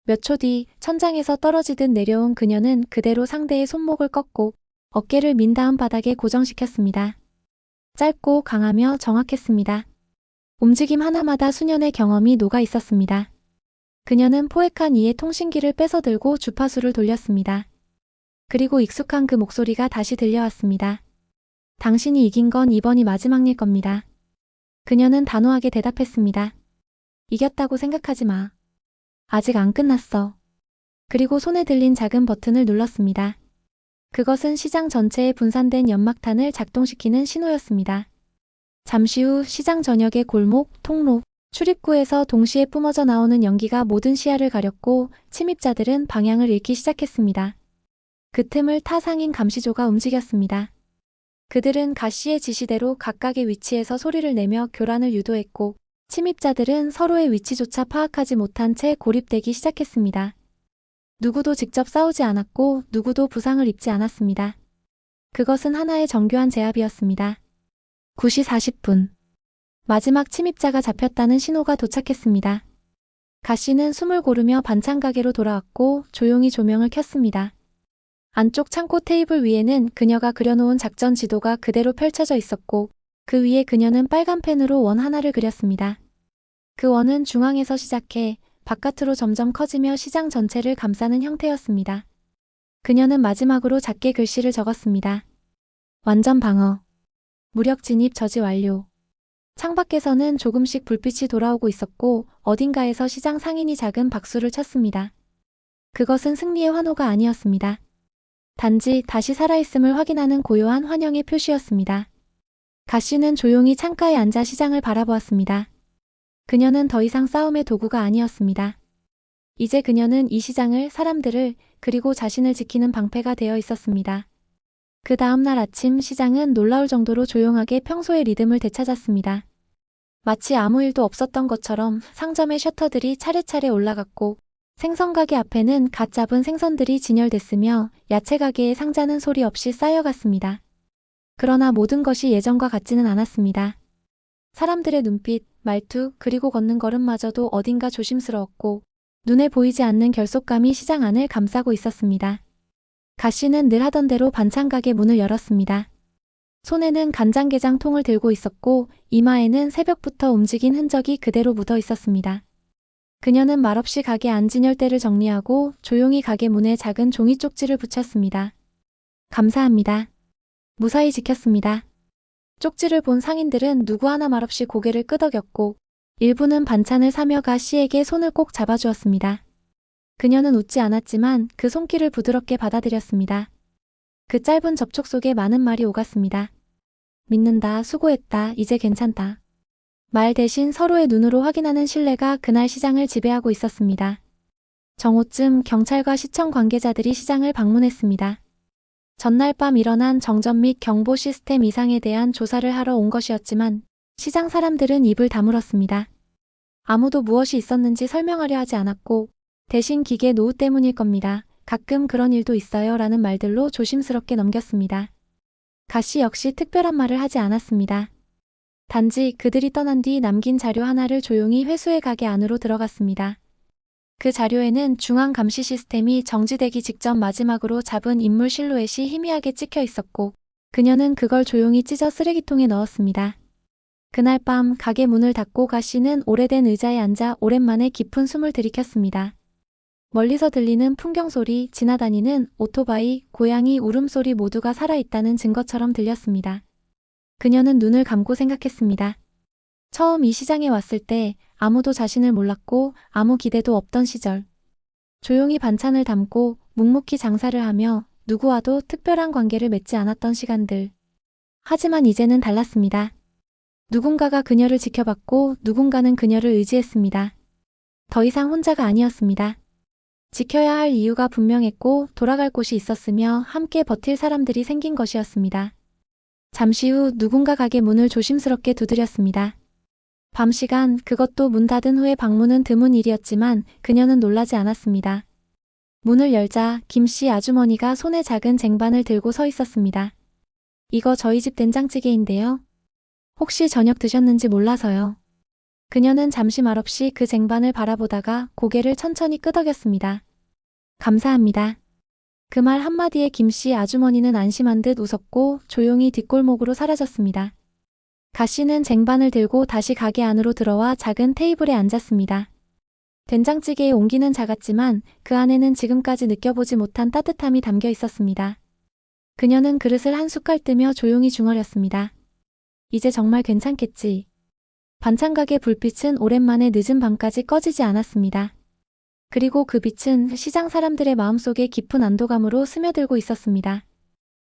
몇 초 뒤 천장에서 떨어지듯 내려온 그녀는 그대로 상대의 손목을 꺾고 어깨를 민 다음 바닥에 고정시켰습니다. 짧고 강하며 정확했습니다. 움직임 하나마다 수년의 경험이 녹아 있었습니다. 그녀는 포획한 이의 통신기를 뺏어 들고 주파수를 돌렸습니다. 그리고 익숙한 그 목소리가 다시 들려왔습니다. 당신이 이긴 건 이번이 마지막일 겁니다. 그녀는 단호하게 대답했습니다. 이겼다고 생각하지 마. 아직 안 끝났어. 그리고 손에 들린 작은 버튼을 눌렀습니다. 그것은 시장 전체에 분산된 연막탄을 작동시키는 신호였습니다. 잠시 후 시장 전역의 골목, 통로, 출입구에서 동시에 뿜어져 나오는 연기가 모든 시야를 가렸고 침입자들은 방향을 잃기 시작했습니다. 그 틈을 타 상인 감시조가 움직였습니다. 그들은 가씨의 지시대로 각각의 위치에서 소리를 내며 교란을 유도했고 침입자들은 서로의 위치조차 파악하지 못한 채 고립되기 시작했습니다. 누구도 직접 싸우지 않았고 누구도 부상을 입지 않았습니다. 그것은 하나의 정교한 제압이었습니다. 9시 40분. 마지막 침입자가 잡혔다는 신호가 도착했습니다. 가씨는 숨을 고르며 반찬 가게로 돌아왔고 조용히 조명을 켰습니다. 안쪽 창고 테이블 위에는 그녀가 그려놓은 작전 지도가 그대로 펼쳐져 있었고 그 위에 그녀는 빨간 펜으로 원 하나를 그렸습니다. 그 원은 중앙에서 시작해 바깥으로 점점 커지며 시장 전체를 감싸는 형태였습니다. 그녀는 마지막으로 작게 글씨를 적었습니다. 완전 방어. 무력 진입 저지 완료. 창밖에서는 조금씩 불빛이 돌아오고 있었고 어딘가에서 시장 상인이 작은 박수를 쳤습니다. 그것은 승리의 환호가 아니었습니다. 단지 다시 살아있음을 확인하는 고요한 환영의 표시였습니다. 가씨는 조용히 창가에 앉아 시장을 바라보았습니다. 그녀는 더 이상 싸움의 도구가 아니었습니다. 이제 그녀는 이 시장을, 사람들을, 그리고 자신을 지키는 방패가 되어 있었습니다. 그 다음 날 아침 시장은 놀라울 정도로 조용하게 평소의 리듬을 되찾았습니다. 마치 아무 일도 없었던 것처럼 상점의 셔터들이 차례차례 올라갔고 생선가게 앞에는 갓 잡은 생선들이 진열됐으며 야채가게의 상자는 소리 없이 쌓여갔습니다. 그러나 모든 것이 예전과 같지는 않았습니다. 사람들의 눈빛, 말투, 그리고 걷는 걸음마저도 어딘가 조심스러웠고 눈에 보이지 않는 결속감이 시장 안을 감싸고 있었습니다. 가씨는 늘 하던 대로 반찬가게 문을 열었습니다. 손에는 간장게장 통을 들고 있었고 이마에는 새벽부터 움직인 흔적이 그대로 묻어 있었습니다. 그녀는 말없이 가게 안 진열대를 정리하고 조용히 가게 문에 작은 종이 쪽지를 붙였습니다. 감사합니다. 무사히 지켰습니다. 쪽지를 본 상인들은 누구 하나 말없이 고개를 끄덕였고 일부는 반찬을 사며 가씨에게 손을 꼭 잡아주었습니다. 그녀는 웃지 않았지만 그 손길을 부드럽게 받아들였습니다. 그 짧은 접촉 속에 많은 말이 오갔습니다. 믿는다, 수고했다, 이제 괜찮다. 말 대신 서로의 눈으로 확인하는 신뢰가 그날 시장을 지배하고 있었습니다. 정오쯤 경찰과 시청 관계자들이 시장을 방문했습니다. 전날 밤 일어난 정전 및 경보 시스템 이상에 대한 조사를 하러 온 것이었지만 시장 사람들은 입을 다물었습니다. 아무도 무엇이 있었는지 설명하려 하지 않았고 대신 기계 노후 때문일 겁니다. 가끔 그런 일도 있어요 라는 말들로 조심스럽게 넘겼습니다. 가씨 역시 특별한 말을 하지 않았습니다. 단지 그들이 떠난 뒤 남긴 자료 하나를 조용히 회수해 가게 안으로 들어갔습니다. 그 자료에는 중앙 감시 시스템이 정지되기 직전 마지막으로 잡은 인물 실루엣이 희미하게 찍혀 있었고 그녀는 그걸 조용히 찢어 쓰레기통에 넣었습니다. 그날 밤 가게 문을 닫고 가씨는 오래된 의자에 앉아 오랜만에 깊은 숨을 들이켰습니다. 멀리서 들리는 풍경 소리, 지나다니는 오토바이, 고양이 울음소리 모두가 살아있다는 증거처럼 들렸습니다. 그녀는 눈을 감고 생각했습니다. 처음 이 시장에 왔을 때 아무도 자신을 몰랐고 아무 기대도 없던 시절. 조용히 반찬을 담고 묵묵히 장사를 하며 누구와도 특별한 관계를 맺지 않았던 시간들. 하지만 이제는 달랐습니다. 누군가가 그녀를 지켜봤고 누군가는 그녀를 의지했습니다. 더 이상 혼자가 아니었습니다. 지켜야 할 이유가 분명했고 돌아갈 곳이 있었으며 함께 버틸 사람들이 생긴 것이었습니다. 잠시 후 누군가 가게 문을 조심스럽게 두드렸습니다. 밤 시간, 그것도 문 닫은 후에 방문은 드문 일이었지만 그녀는 놀라지 않았습니다. 문을 열자 김씨 아주머니가 손에 작은 쟁반을 들고 서 있었습니다. 이거 저희 집 된장찌개인데요. 혹시 저녁 드셨는지 몰라서요. 그녀는 잠시 말없이 그 쟁반을 바라보다가 고개를 천천히 끄덕였습니다. 감사합니다. 그 말 한마디에 김씨 아주머니는 안심한 듯 웃었고 조용히 뒷골목으로 사라졌습니다. 가씨는 쟁반을 들고 다시 가게 안으로 들어와 작은 테이블에 앉았습니다. 된장찌개의 온기는 작았지만 그 안에는 지금까지 느껴보지 못한 따뜻함이 담겨 있었습니다. 그녀는 그릇을 한 숟갈 뜨며 조용히 중얼였습니다. 이제 정말 괜찮겠지. 반찬가게 불빛은 오랜만에 늦은 밤까지 꺼지지 않았습니다. 그리고 그 빛은 시장 사람들의 마음속에 깊은 안도감으로 스며들고 있었습니다.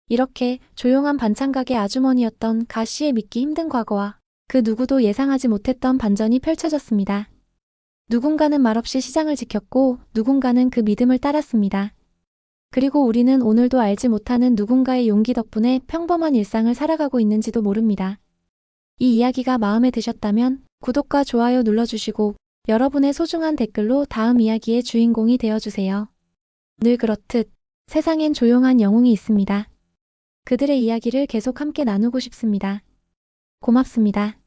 이렇게 조용한 반찬가게 아주머니였던 가 씨의 믿기 힘든 과거와 그 누구도 예상하지 못했던 반전이 펼쳐졌습니다. 누군가는 말없이 시장을 지켰고 누군가는 그 믿음을 따랐습니다. 그리고 우리는 오늘도 알지 못하는 누군가의 용기 덕분에 평범한 일상을 살아가고 있는지도 모릅니다. 이 이야기가 마음에 드셨다면 구독과 좋아요 눌러주시고 여러분의 소중한 댓글로 다음 이야기의 주인공이 되어주세요. 늘 그렇듯 세상엔 조용한 영웅이 있습니다. 그들의 이야기를 계속 함께 나누고 싶습니다. 고맙습니다.